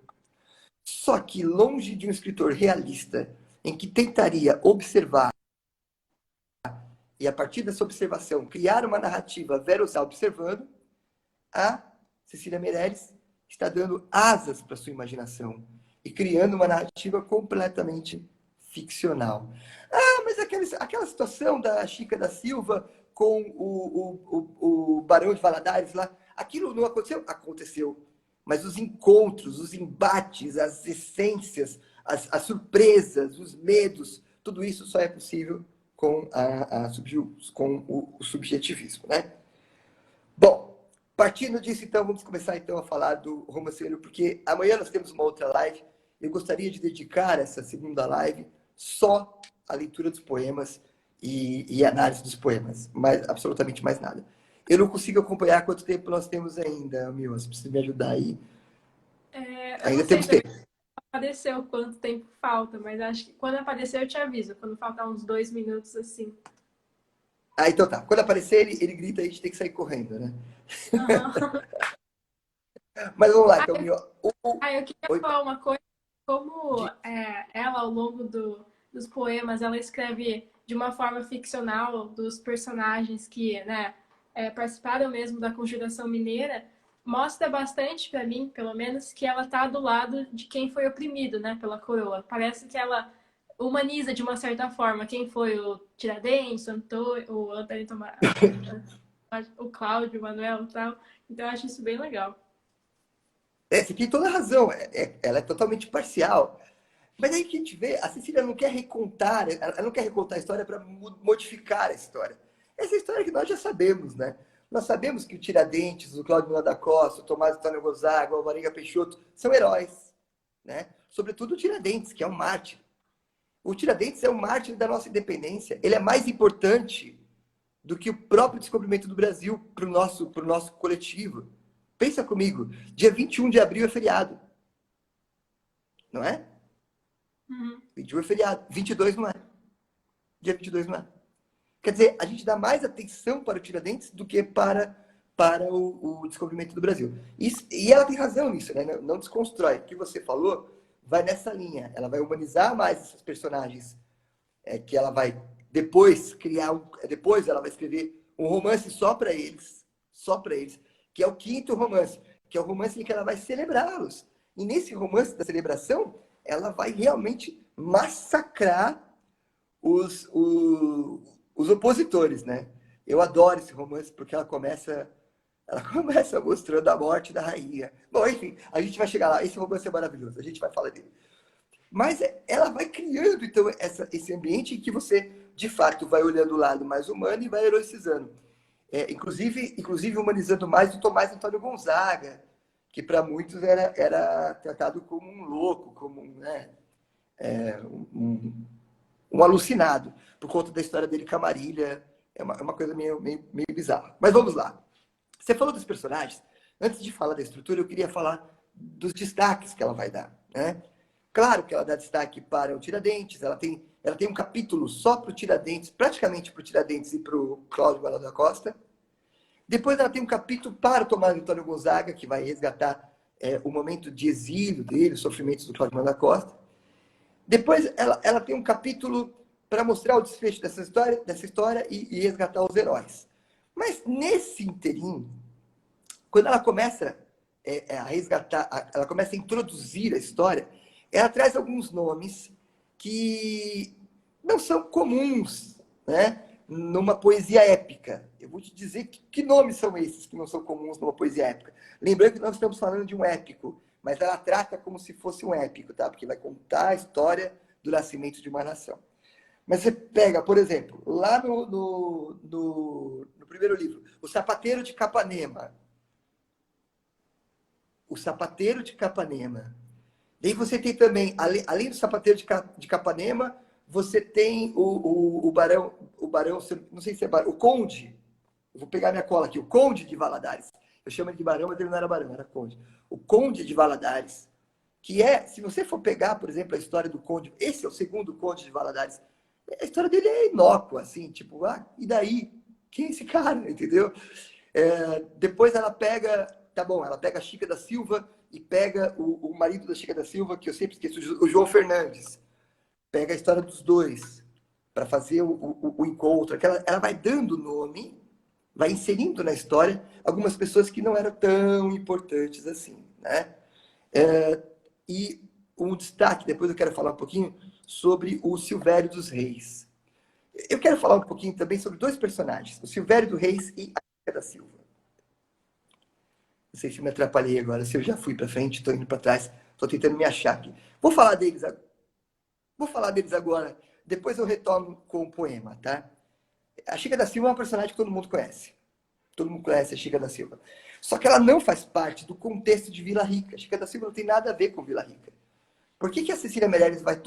Só que longe de um escritor realista, em que tentaria observar e a partir dessa observação criar uma narrativa verossímil observando, a Cecília Meirelles está dando asas para sua imaginação e criando uma narrativa completamente ficcional. Mas aquela situação da Chica da Silva com o Barão de Valadares lá, aquilo não aconteceu? Aconteceu. Mas os encontros, os embates, as essências, as surpresas, os medos, tudo isso só é possível com o subjetivismo, né? Bom, partindo disso, então, vamos começar então a falar do romanceiro, porque amanhã nós temos uma outra live. Eu gostaria de dedicar essa segunda live só à leitura dos poemas e análise dos poemas, mas absolutamente mais nada. Eu não consigo acompanhar quanto tempo nós temos ainda, Mil. Você precisa me ajudar aí. Ainda temos tempo. Apareceu quanto tempo falta, mas acho que quando aparecer eu te aviso, quando faltar uns 2 minutos assim. Então tá. Quando aparecer, ele grita e a gente tem que sair correndo, né? Uhum. Mas vamos lá, então, Mil. Eu queria falar uma coisa. Como ela, ao longo dos poemas, ela escreve de uma forma ficcional dos personagens que, né, participaram mesmo da Conjuração Mineira, mostra bastante para mim, pelo menos, que ela está do lado de quem foi oprimido, né, pela coroa. Parece que ela humaniza de uma certa forma quem foi o Tiradentes, o Antônio Tomás, o Cláudio, o Manuel e tal. Então eu acho isso bem legal. Você tem toda a razão. Ela é totalmente parcial. Mas aí que a gente vê, a Cecília não quer recontar, ela não quer recontar a história para modificar a história. Essa história que nós já sabemos, né? Nós sabemos que o Tiradentes, o Cláudio Manuel da Costa, o Tomás Antônio Gonzaga, o Alvarenga Peixoto são heróis, né? Sobretudo o Tiradentes, que é um mártir. O Tiradentes é um mártir da nossa independência. Ele é mais importante do que o próprio descobrimento do Brasil para o nosso coletivo. Pensa comigo, dia 21 de abril é feriado. Não é? 21 é feriado, 22 não é. Dia 22 não é. Quer dizer, a gente dá mais atenção para o Tiradentes do que para o descobrimento do Brasil. E ela tem razão nisso, né? Não desconstrói. O que você falou vai nessa linha. Ela vai humanizar mais esses personagens que ela vai depois criar... Depois ela vai escrever um romance só para eles, que é o 5º romance, que é o romance em que ela vai celebrá-los. E nesse romance da celebração, ela vai realmente massacrar os opositores, né? Eu adoro esse romance porque ela começa mostrando a morte da rainha. Bom, enfim, a gente vai chegar lá. Esse romance é maravilhoso, a gente vai falar dele. Mas ela vai criando, então, esse ambiente em que você, de fato, vai olhando o lado mais humano e vai heroicizando. inclusive humanizando mais o Tomás Antônio Gonzaga, que para muitos era tratado como um louco, como né, um alucinado, por conta da história dele com a Marília. É uma coisa meio bizarra. Mas vamos lá. Você falou dos personagens. Antes de falar da estrutura, eu queria falar dos destaques que ela vai dar. Né? Claro que ela dá destaque para o Tiradentes, ela tem um capítulo só para o Tiradentes, praticamente para o Tiradentes e para o Cláudio Varela da Costa. Depois ela tem um capítulo para o Tomás Antônio Gonzaga, que vai resgatar o momento de exílio dele, os sofrimentos do Cláudio Varela da Costa. Depois ela tem um capítulo para mostrar o desfecho dessa história e resgatar os heróis. Mas nesse interim, quando ela começa a resgatar, ela começa a introduzir a história, ela traz alguns nomes que não são comuns, né, numa poesia épica. Eu vou te dizer que nomes são esses que não são comuns numa poesia épica. Lembrando que nós estamos falando de um épico, mas ela trata como se fosse um épico, tá? Porque vai contar a história do nascimento de uma nação. Mas você pega, por exemplo, lá no primeiro livro, O Sapateiro de Capanema. O Sapateiro de Capanema. Daí você tem também, além do Sapateiro de Capanema, você tem o Barão, não sei se é Barão, o Conde. Eu vou pegar minha cola aqui, o Conde de Valadares. Eu chamo ele de Barão, mas ele não era Barão, era Conde. O Conde de Valadares, que se você for pegar, por exemplo, a história do Conde, esse é o segundo Conde de Valadares, a história dele é inócua, assim, tipo, e daí? Quem é esse cara, entendeu? Depois ela pega, tá bom, ela pega a Chica da Silva e pega o marido da Chica da Silva, que eu sempre esqueço, o João Fernandes. Pega a história dos dois para fazer o encontro. Ela vai dando nome, vai inserindo na história algumas pessoas que não eram tão importantes assim, né? E um destaque, depois eu quero falar um pouquinho sobre o Silvério dos Reis. Eu quero falar um pouquinho também sobre dois personagens, o Silvério dos Reis e a Chica da Silva. Não sei se me atrapalhei agora, se eu já fui para frente, estou indo para trás, estou tentando me achar aqui. Vou falar deles agora, depois eu retorno com o poema, tá? A Chica da Silva é uma personagem que todo mundo conhece. Todo mundo conhece a Chica da Silva. Só que ela não faz parte do contexto de Vila Rica. A Chica da Silva não tem nada a ver com Vila Rica. Por que a Cecília Meirelles vai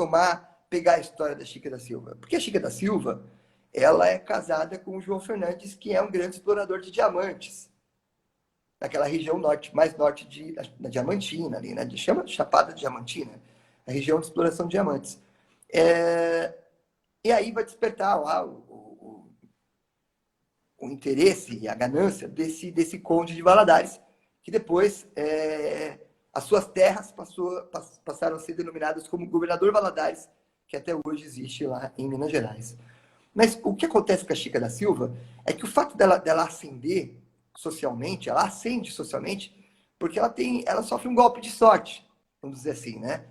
pegar a história da Chica da Silva? Porque a Chica da Silva, ela é casada com o João Fernandes, que é um grande explorador de diamantes. Naquela região mais norte da Diamantina, ali, né? Chama de Chapada Diamantina, a região de exploração de diamantes. E aí vai despertar lá o interesse e a ganância desse conde de Valadares, que depois as suas terras passaram a ser denominadas como Governador Valadares, que até hoje existe lá em Minas Gerais. Mas o que acontece com a Chica da Silva é que o fato dela ascender socialmente, ela ascende socialmente, porque ela sofre um golpe de sorte, vamos dizer assim, né?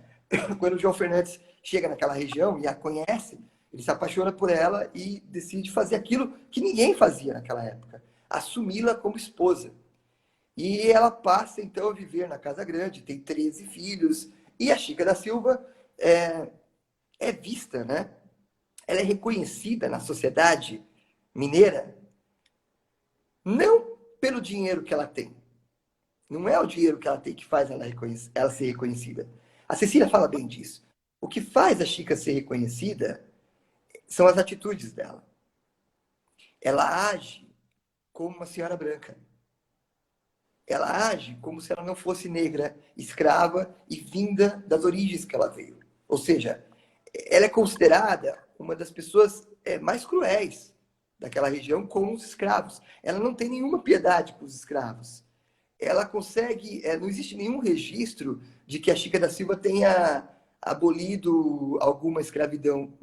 Quando o João Fernandes chega naquela região e a conhece, ele se apaixona por ela e decide fazer aquilo que ninguém fazia naquela época, assumi-la como esposa. E ela passa, então, a viver na Casa Grande, tem 13 filhos, e a Chica da Silva é vista, né? Ela é reconhecida na sociedade mineira, não pelo dinheiro que ela tem. Não é o dinheiro que ela tem que faz ela ser reconhecida. A Cecília fala bem disso. O que faz a Chica ser reconhecida são as atitudes dela. Ela age como uma senhora branca. Ela age como se ela não fosse negra, escrava e vinda das origens que ela veio. Ou seja, ela é considerada uma das pessoas mais cruéis daquela região com os escravos. Ela não tem nenhuma piedade com os escravos. Ela consegue... não existe nenhum registro de que a Chica da Silva tenha abolido alguma escravidão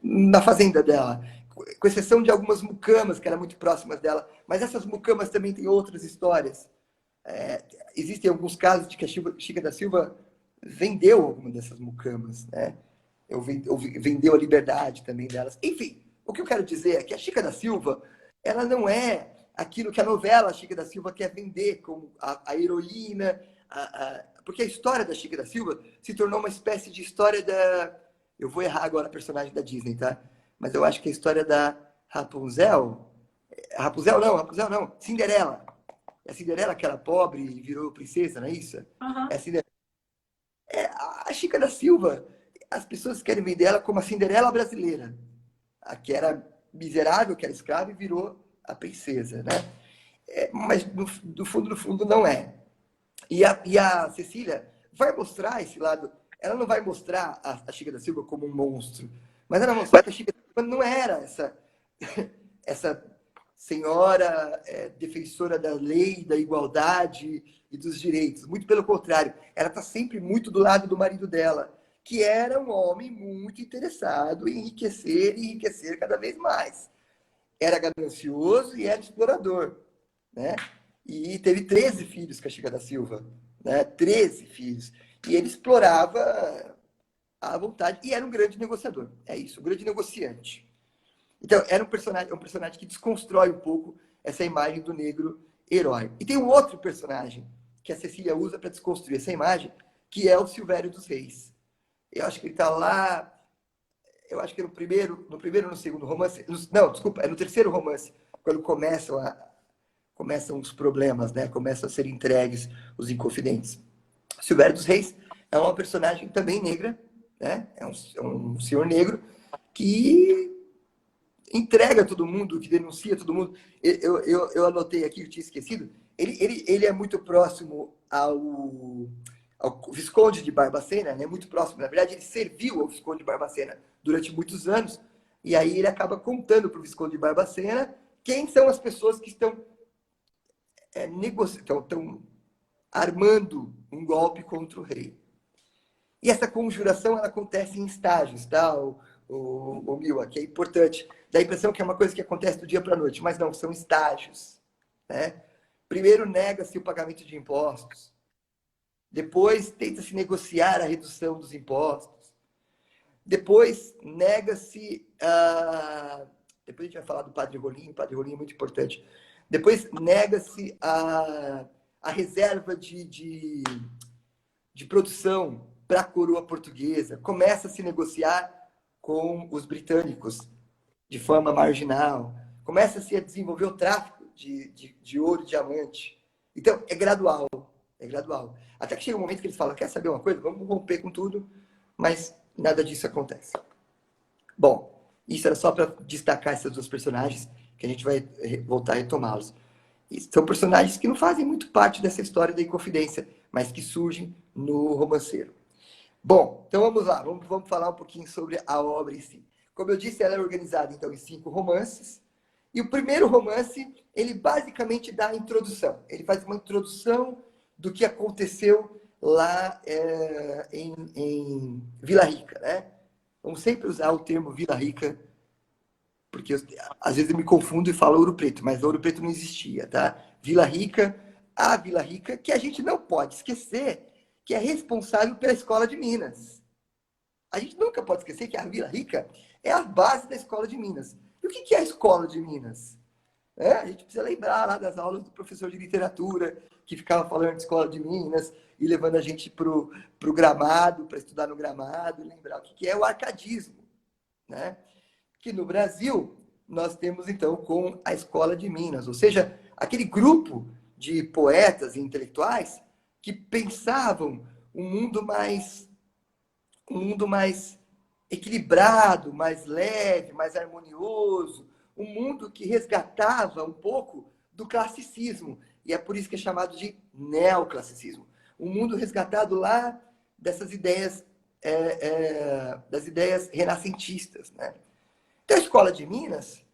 na fazenda dela, com exceção de algumas mucamas que eram muito próximas dela. Mas essas mucamas também têm outras histórias. Existem alguns casos de que a Chica da Silva vendeu alguma dessas mucamas, né? Vendeu a liberdade também delas. Enfim, o que eu quero dizer é que a Chica da Silva, ela não é aquilo que a novela Chica da Silva quer vender como a heroína, porque a história da Chica da Silva se tornou uma espécie de história da... Eu vou errar agora a personagem da Disney, tá? Mas eu acho que é a história da Rapunzel. Rapunzel não. Cinderela. É a Cinderela que era pobre e virou princesa, não é isso? Aham. É a Cinderela. A Chica da Silva, as pessoas querem vender ela como a Cinderela brasileira. A que era miserável, que era escrava e virou a princesa, né? Mas no fundo, não é. E a Cecília vai mostrar esse lado. Ela não vai mostrar a Chica da Silva como um monstro, mas ela vai mostrar que a Chica da Silva não era essa senhora defensora da lei, da igualdade e dos direitos. Muito pelo contrário, ela está sempre muito do lado do marido dela, que era um homem muito interessado em enriquecer e enriquecer cada vez mais. Era ganancioso e era explorador, né? E teve 13 filhos com a Chica da Silva, né? 13 filhos. E ele explorava à vontade e era um grande negociador. É isso, um grande negociante. Então, era um personagem que desconstrói um pouco essa imagem do negro herói. E tem um outro personagem que a Cecília usa para desconstruir essa imagem, que é o Silvério dos Reis. Eu acho que ele está lá, eu acho que é no primeiro ou no segundo romance. Não, desculpa, é no terceiro romance, quando começam os problemas, né? Começam a ser entregues os Inconfidentes. Silvério dos Reis é uma personagem também negra, né? É um senhor negro que entrega todo mundo, que denuncia todo mundo. Eu anotei aqui, eu tinha esquecido. Ele é muito próximo ao Visconde de Barbacena, né? Muito próximo. Na verdade, ele serviu ao Visconde de Barbacena durante muitos anos. E aí ele acaba contando para o Visconde de Barbacena quem são as pessoas que estão estão armando um golpe contra o rei. E essa conjuração ela acontece em estágios, tá? O Mila, que é importante. Dá a impressão que é uma coisa que acontece do dia para a noite, mas não, são estágios. Né? Primeiro nega-se o pagamento de impostos. Depois tenta-se negociar a redução dos impostos. Depois nega-se... Depois a gente vai falar do Padre Rolim. O Padre Rolim é muito importante. Depois nega-se a reserva de produção para a coroa portuguesa. Começa a se negociar com os britânicos de forma marginal. Começa-se a desenvolver o tráfico de ouro e diamante. Então, é gradual. É gradual. Até que chega um momento que eles falam, quer saber uma coisa? Vamos romper com tudo, mas nada disso acontece. Bom, isso era só para destacar esses dois personagens, que a gente vai voltar a retomá-los. São personagens que não fazem muito parte dessa história da Inconfidência, mas que surgem no romanceiro. Bom, então vamos lá, vamos falar um pouquinho sobre a obra em si. Como eu disse, ela é organizada então em 5 romances. E o primeiro romance, ele basicamente dá a introdução. Ele faz uma introdução do que aconteceu lá em Vila Rica, né? Vamos sempre usar o termo Vila Rica, porque às vezes eu me confundo e falo Ouro Preto, mas Ouro Preto não existia, tá? Vila Rica, a Vila Rica, que a gente não pode esquecer que é responsável pela Escola de Minas. A gente nunca pode esquecer que a Vila Rica é a base da Escola de Minas. E o que é a Escola de Minas? A gente precisa lembrar lá das aulas do professor de literatura, que ficava falando de Escola de Minas e levando a gente para o Gramado, para estudar no Gramado, lembrar o que é o arcadismo, né? Que no Brasil nós temos, então, com a Escola de Minas, ou seja, aquele grupo de poetas e intelectuais que pensavam um mundo mais equilibrado, mais leve, mais harmonioso, um mundo que resgatava um pouco do classicismo, e é por isso que é chamado de neoclassicismo. Um mundo resgatado lá dessas ideias, das ideias renascentistas, né? Então, a Escola de Minas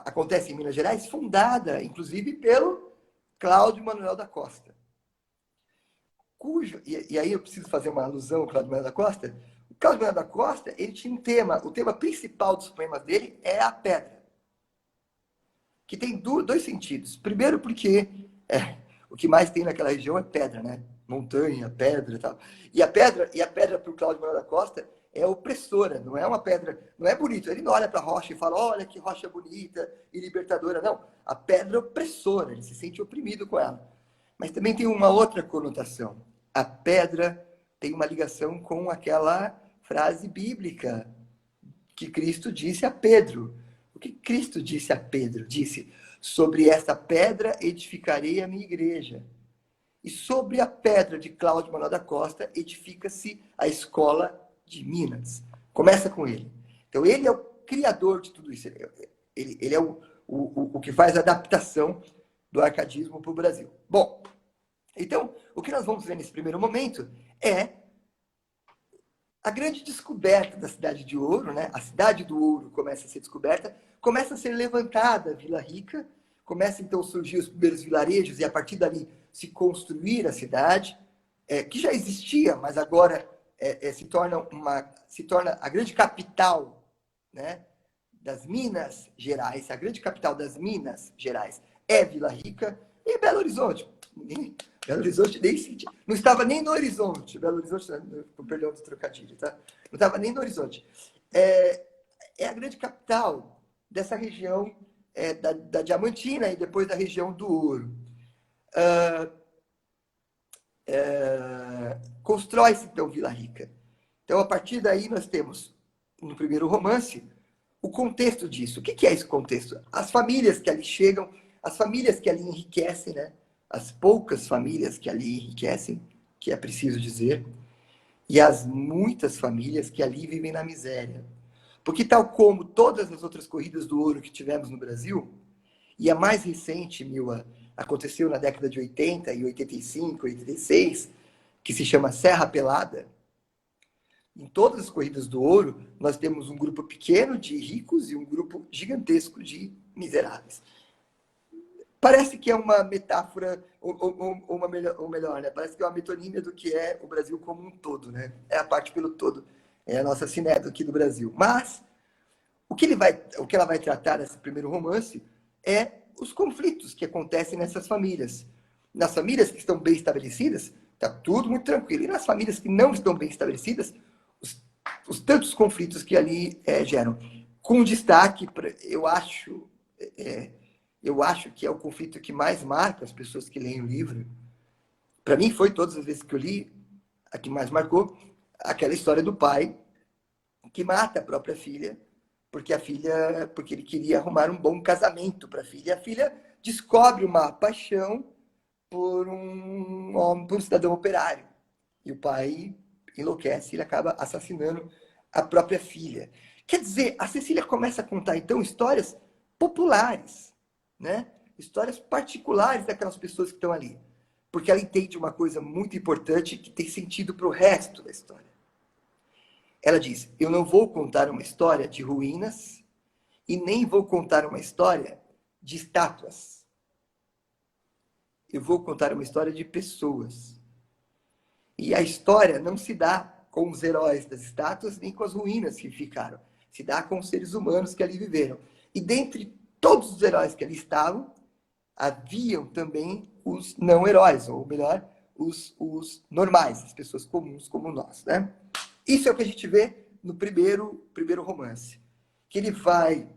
acontece em Minas Gerais, fundada, inclusive, pelo Cláudio Manuel da Costa. E aí eu preciso fazer uma alusão ao Cláudio Manuel da Costa. O Cláudio Manuel da Costa, ele tinha um tema, o tema principal dos poemas dele é a pedra, que tem dois sentidos. Primeiro porque o que mais tem naquela região é pedra, né? Montanha, pedra e tal. E a pedra para o Cláudio Manuel da Costa é opressora, não é uma pedra, não é bonito. Ele não olha para a rocha e fala, olha que rocha bonita e libertadora. Não, a pedra é opressora, ele se sente oprimido com ela. Mas também tem uma outra conotação. A pedra tem uma ligação com aquela frase bíblica que Cristo disse a Pedro. O que Cristo disse a Pedro? Disse, sobre essa pedra edificarei a minha igreja. E sobre a pedra de Cláudio Manuel da Costa edifica-se a escola de Minas. Começa com ele. Então, ele é o criador de tudo isso. Ele é o que faz a adaptação do arcadismo para o Brasil. Bom, então, o que nós vamos ver nesse primeiro momento é a grande descoberta da Cidade de Ouro, né? A Cidade do Ouro começa a ser descoberta, começa a ser levantada a Vila Rica, começa então a surgir os primeiros vilarejos e a partir dali se construir a cidade, que já existia, mas agora se torna a grande capital, né, das Minas Gerais. A grande capital das Minas Gerais é Vila Rica e Belo Horizonte. Belo Horizonte nem sentia. Não estava nem no horizonte. Belo Horizonte, com perdão do trocadilho, tá? Não estava nem no horizonte. É a grande capital dessa região da Diamantina e depois da região do Ouro. Constrói-se, então, Vila Rica. Então, a partir daí, nós temos, no primeiro romance, o contexto disso. O que é esse contexto? As famílias que ali chegam, as famílias que ali enriquecem, né? As poucas famílias que ali enriquecem, que é preciso dizer, e as muitas famílias que ali vivem na miséria. Porque tal como todas as outras corridas do ouro que tivemos no Brasil, e a mais recente, Mila, aconteceu na década de 80 e 85, 86, que se chama Serra Pelada, em todas as corridas do ouro, nós temos um grupo pequeno de ricos e um grupo gigantesco de miseráveis. Parece que é uma metáfora, ou melhor, né? Parece que é uma metonímia do que é o Brasil como um todo, né? É a parte pelo todo. É a nossa cinética aqui do Brasil. Mas o que ela vai tratar nesse primeiro romance é os conflitos que acontecem nessas famílias. Nas famílias que estão bem estabelecidas, está tudo muito tranquilo. E nas famílias que não estão bem estabelecidas, os tantos conflitos que ali geram. Com destaque, eu acho que é o conflito que mais marca as pessoas que leem o livro. Para mim, foi todas as vezes que eu li, a que mais marcou, aquela história do pai que mata a própria filha, porque ele queria arrumar um bom casamento para a filha. E a filha descobre uma paixão por um cidadão operário. E o pai enlouquece e ele acaba assassinando a própria filha. Quer dizer, a Cecília começa a contar, então, histórias populares, né? Histórias particulares daquelas pessoas que estão ali. Porque ela entende uma coisa muito importante que tem sentido para o resto da história. Ela diz, eu não vou contar uma história de ruínas e nem vou contar uma história de estátuas. Eu vou contar uma história de pessoas. E a história não se dá com os heróis das estátuas nem com as ruínas que ficaram. Se dá com os seres humanos que ali viveram. E dentre todos os heróis que ali estavam, haviam também os não-heróis, ou melhor, os normais, as pessoas comuns como nós, né? Isso é o que a gente vê no primeiro romance. Que ele vai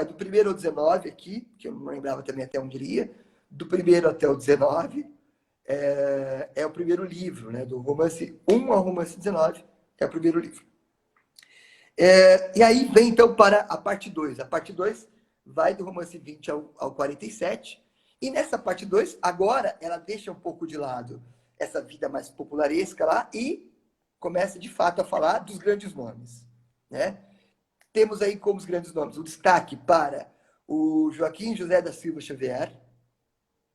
do primeiro ao 19 aqui, que eu não lembrava também até onde ele ia, do primeiro até o 19, é o primeiro livro, né? Do romance 1 ao romance 19, é o primeiro livro. E aí vem, então, para a parte 2. A parte 2 vai do romance 20 ao 47, e nessa parte 2, agora, ela deixa um pouco de lado essa vida mais popularesca lá e começa, de fato, a falar dos grandes nomes, né? Temos aí como os grandes nomes o destaque para o Joaquim José da Silva Xavier.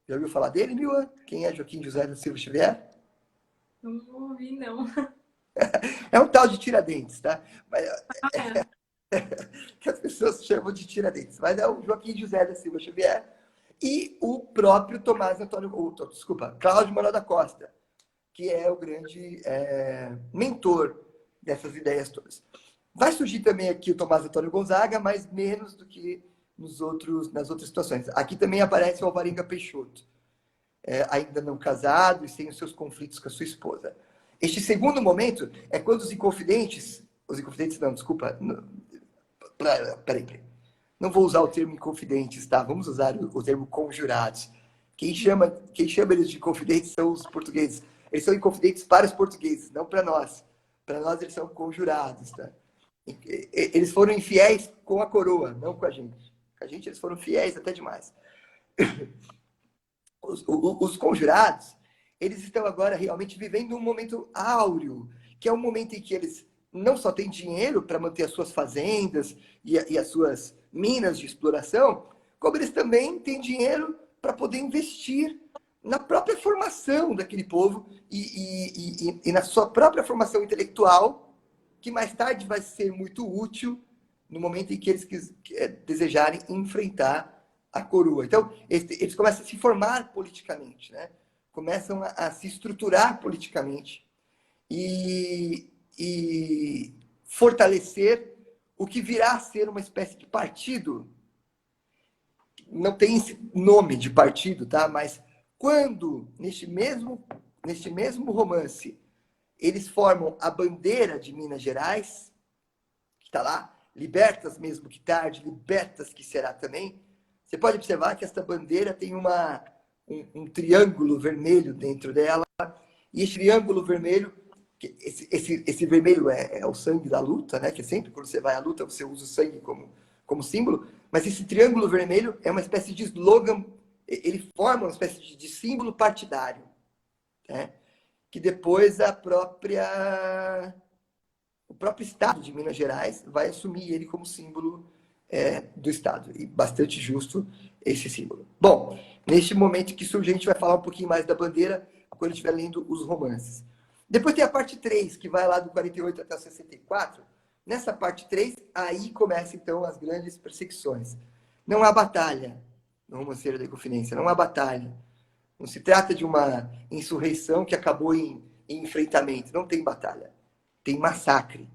Já ouviu falar dele, Mila? Quem é Joaquim José da Silva Xavier? Não ouvi, não. É um tal de Tiradentes, tá? Mas, Ah, que as pessoas chamam de Tiradentes. Mas é o Joaquim José da Silva Xavier e o próprio Cláudio Manuel da Costa, que é o grande mentor dessas ideias todas. Vai surgir também aqui o Tomás Antônio Gonzaga, mas menos do que nas outras situações. Aqui também aparece o Alvarenga Peixoto, ainda não casado e sem os seus conflitos com a sua esposa. Este segundo momento é quando os Inconfidentes não, desculpa, peraí. Não vou usar o termo Inconfidentes, tá? Vamos usar o termo Conjurados. Quem chama eles de Inconfidentes são os portugueses. Eles são inconfidentes para os portugueses, não para nós. Para nós eles são conjurados, tá? Eles foram infiéis com a coroa, não com a gente. Com a gente eles foram fiéis até demais. Os conjurados, eles estão agora realmente vivendo um momento áureo, que é um momento em que eles não só têm dinheiro para manter as suas fazendas e as suas minas de exploração, como eles também têm dinheiro para poder investir na própria formação daquele povo e na sua própria formação intelectual, que mais tarde vai ser muito útil no momento em que eles desejarem enfrentar a coroa. Então, eles começam a se formar politicamente, né? Começam a se estruturar politicamente e fortalecer o que virá a ser uma espécie de partido. Não tem esse nome de partido, tá? Mas quando, neste mesmo romance, eles formam a bandeira de Minas Gerais, que está lá, libertas mesmo que tarde, libertas que será também, você pode observar que esta bandeira tem um triângulo vermelho dentro dela, e esse triângulo vermelho, esse vermelho é o sangue da luta, né? Que sempre quando você vai à luta você usa o sangue como símbolo, mas esse triângulo vermelho é uma espécie de slogan, ele forma uma espécie de símbolo partidário, né? Que depois o próprio Estado de Minas Gerais vai assumir ele como símbolo do Estado. E bastante justo esse símbolo. Bom, neste momento que surge, a gente vai falar um pouquinho mais da bandeira quando estiver lendo os romances. Depois tem a parte 3, que vai lá do 48 até o 64. Nessa parte 3, aí começam então as grandes perseguições. Não há batalha no Romanceiro da Inconfidência, não há batalha. Não se trata de uma insurreição que acabou em enfrentamento. Não tem batalha. Tem massacre,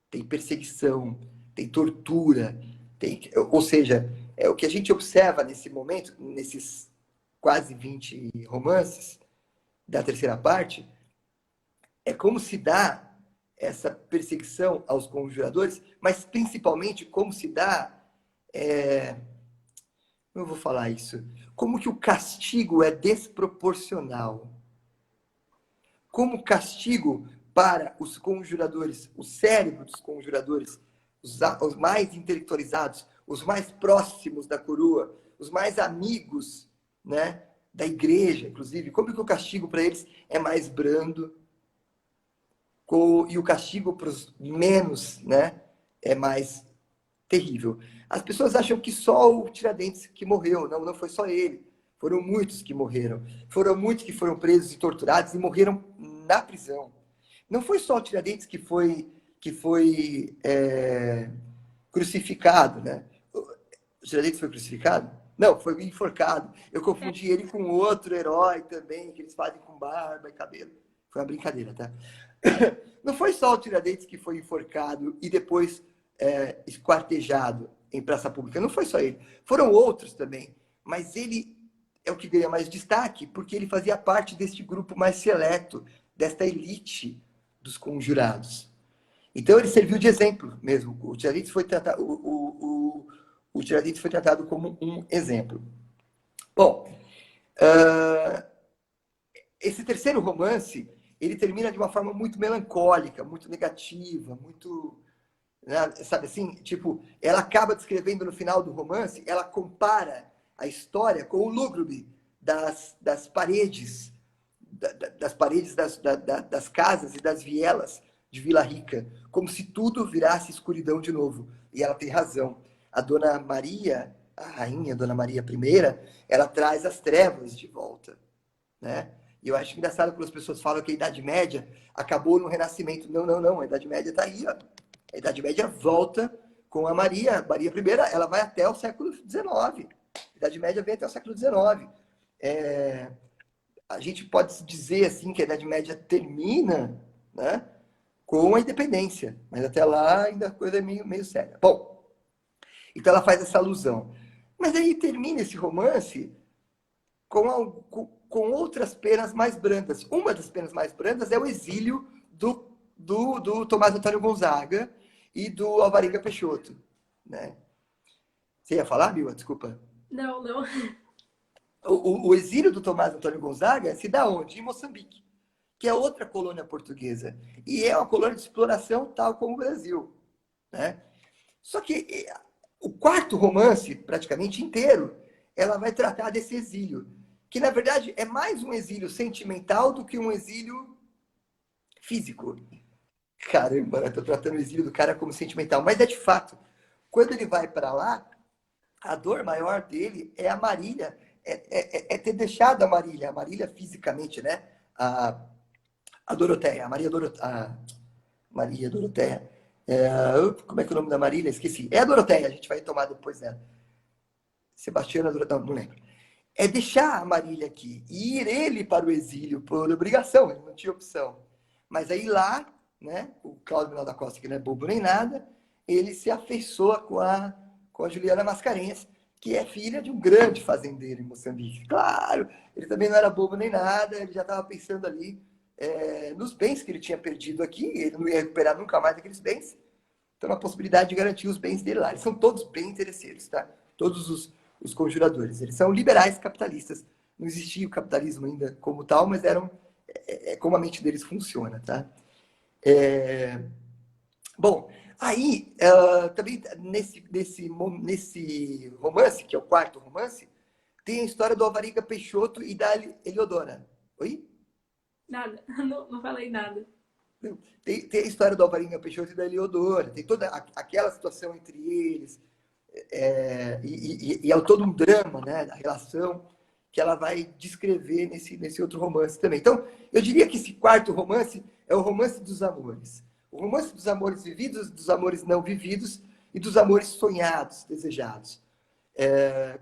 tem perseguição, tem tortura, ou seja, o que a gente observa nesse momento, nesses quase 20 romances da terceira parte, é como se dá essa perseguição aos conjuradores, mas principalmente como se dá, como eu vou falar isso, como que o castigo é desproporcional. Como o castigo para os conjuradores, o cérebro dos conjuradores, os mais intelectualizados, os mais próximos da coroa, os mais amigos, né, da igreja, inclusive, como que o castigo para eles é mais brando e o castigo para os menos, né, é mais terrível. As pessoas acham que só o Tiradentes que morreu, não foi só ele. Foram muitos que morreram. Foram muitos que foram presos e torturados e morreram na prisão. Não foi só o Tiradentes que foi crucificado, né? O Tiradentes foi crucificado? Não, foi enforcado. Eu confundi ele com outro herói também, que eles fazem com barba e cabelo. Foi uma brincadeira, tá? Não foi só o Tiradentes que foi enforcado e depois esquartejado em praça pública. Não foi só ele. Foram outros também. Mas ele é o que ganha mais destaque, porque ele fazia parte deste grupo mais seleto, desta elite dos conjurados. Então ele serviu de exemplo mesmo. O Tiradentes foi tratado, o Tiradentes foi tratado como um exemplo. Bom, esse terceiro romance, ele termina de uma forma muito melancólica, muito negativa, muito, né, sabe assim, tipo, ela acaba descrevendo no final do romance, ela compara a história com o lúgubre das paredes, das casas e das vielas de Vila Rica, como se tudo virasse escuridão de novo. E ela tem razão. A Dona Maria, a rainha Dona Maria I, ela traz as trevas de volta, né? E eu acho engraçado quando as pessoas falam que a Idade Média acabou no Renascimento. Não. A Idade Média está aí, ó. A Idade Média volta com a Maria I, ela vai até o século XIX. A Idade Média vem até o século XIX. A gente pode dizer assim que a Idade Média termina, né, com a independência, mas até lá ainda a coisa é meio séria. Bom, então ela faz essa alusão. Mas aí termina esse romance com outras penas mais brandas. Uma das penas mais brandas é o exílio do Tomás Antônio Gonzaga e do Alvarenga Peixoto, né? Você ia falar, Mila? Desculpa. Não. O exílio do Tomás Antônio Gonzaga se dá onde? Em Moçambique, que é outra colônia portuguesa. E é uma colônia de exploração tal como o Brasil. né? Só que o quarto romance, praticamente inteiro, ela vai tratar desse exílio, que na verdade é mais um exílio sentimental do que um exílio físico. Caramba, eu tô tratando o exílio do cara como sentimental, mas é de fato, quando ele vai para lá, a dor maior dele é a Marília, é ter deixado a Marília fisicamente, né? A, a Doroteia, Maria Doroteia. Como é que é o nome da Marília? Esqueci. É a Doroteia, a gente vai tomar depois dela. Sebastiana Doroteia, não lembro. É deixar a Marília aqui e ir ele para o exílio por obrigação, ele não tinha opção. Mas aí lá, né, o Cláudio Minoel da Costa, que não é bobo nem nada, ele se afeiçoa com a Juliana Mascarenhas, que é filha de um grande fazendeiro em Moçambique. Claro, ele também não era bobo nem nada, ele já estava pensando ali nos bens que ele tinha perdido aqui, ele não ia recuperar nunca mais aqueles bens, então a possibilidade de garantir os bens dele lá. Eles são todos bem interesseiros, tá? Todos os conjuradores. Eles são liberais capitalistas. Não existia o capitalismo ainda como tal, mas eram como a mente deles funciona, tá? Bom, aí também nesse romance, que é o quarto romance, tem a história do Alvarenga Peixoto e da Eliodora. Oi? Nada, não falei nada. Tem a história do Alvarenga Peixoto e da Eliodora, tem toda aquela situação entre eles, e é todo um drama, né, da relação que ela vai descrever nesse outro romance também. Então, eu diria que esse quarto romance é o romance dos amores. O romance dos amores vividos, dos amores não vividos e dos amores sonhados, desejados.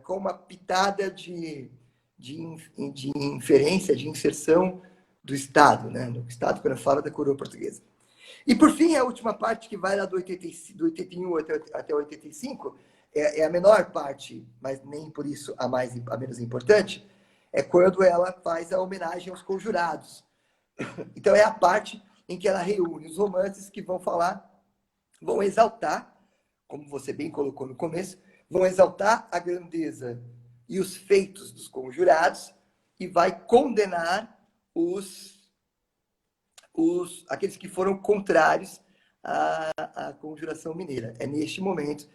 Com uma pitada de inferência, de inserção do Estado, né? No Estado, quando fala da coroa portuguesa. E, por fim, a última parte, que vai lá do 81 até 85, é a menor parte, mas nem por isso a menos importante, é quando ela faz a homenagem aos conjurados. Então, é a parte em que ela reúne os romances que vão exaltar, como você bem colocou no começo, vão exaltar a grandeza e os feitos dos conjurados e vai condenar aqueles que foram contrários à conjuração mineira. É neste momento,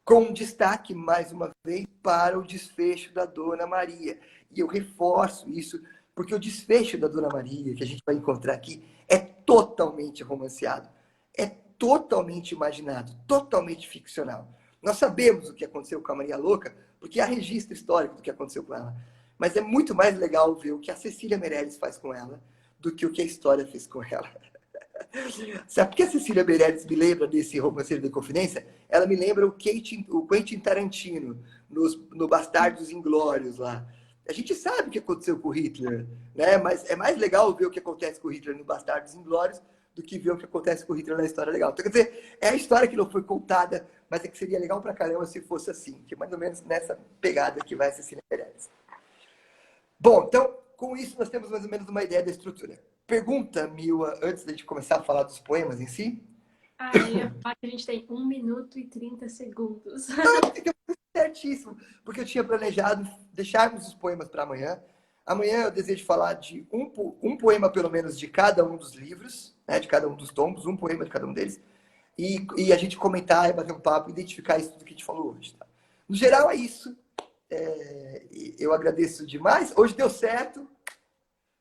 com destaque, mais uma vez, para o desfecho da Dona Maria. E eu reforço isso, porque o desfecho da Dona Maria, que a gente vai encontrar aqui, é totalmente romanceado, é totalmente imaginado, totalmente ficcional. Nós sabemos o que aconteceu com a Maria Louca, porque há registro histórico do que aconteceu com ela. Mas é muito mais legal ver o que a Cecília Meirelles faz com ela do que o que a história fez com ela. Sabe por que a Cecília Meirelles me lembra desse Romanceiro da Inconfidência? Ela me lembra o Quentin Tarantino no Bastardos Inglórios lá. A gente sabe o que aconteceu com o Hitler, né? Mas é mais legal ver o que acontece com o Hitler no Bastardos Inglórios do que ver o que acontece com o Hitler na história legal. Então, quer dizer, é a história que não foi contada, mas é que seria legal pra caramba se fosse assim, que é mais ou menos nessa pegada que vai a Cecília Meirelles. Bom, então, com isso nós temos mais ou menos uma ideia da estrutura. Pergunta, Mila, antes da gente começar a falar dos poemas em si? Eu ia falar que a gente tem 1 minuto e 30 segundos. Certíssimo, porque eu tinha planejado deixarmos os poemas para amanhã. Amanhã eu desejo falar de um poema, pelo menos, de cada um dos livros, né, de cada um dos tomos, um poema de cada um deles, e a gente comentar, bater um papo, identificar isso tudo que a gente falou hoje. Tá? No geral, é isso. Eu agradeço demais. Hoje deu certo.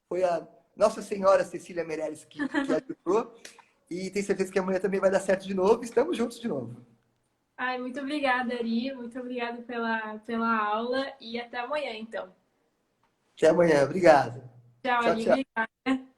Foi a Nossa Senhora Cecília Meirelles que ajudou. E tenho certeza que amanhã também vai dar certo de novo. Estamos juntos de novo. Muito obrigada, Ari. Muito obrigada pela aula. E até amanhã, então. Até amanhã. Obrigado. Tchau, Tchau, Ari. tchau. Obrigada.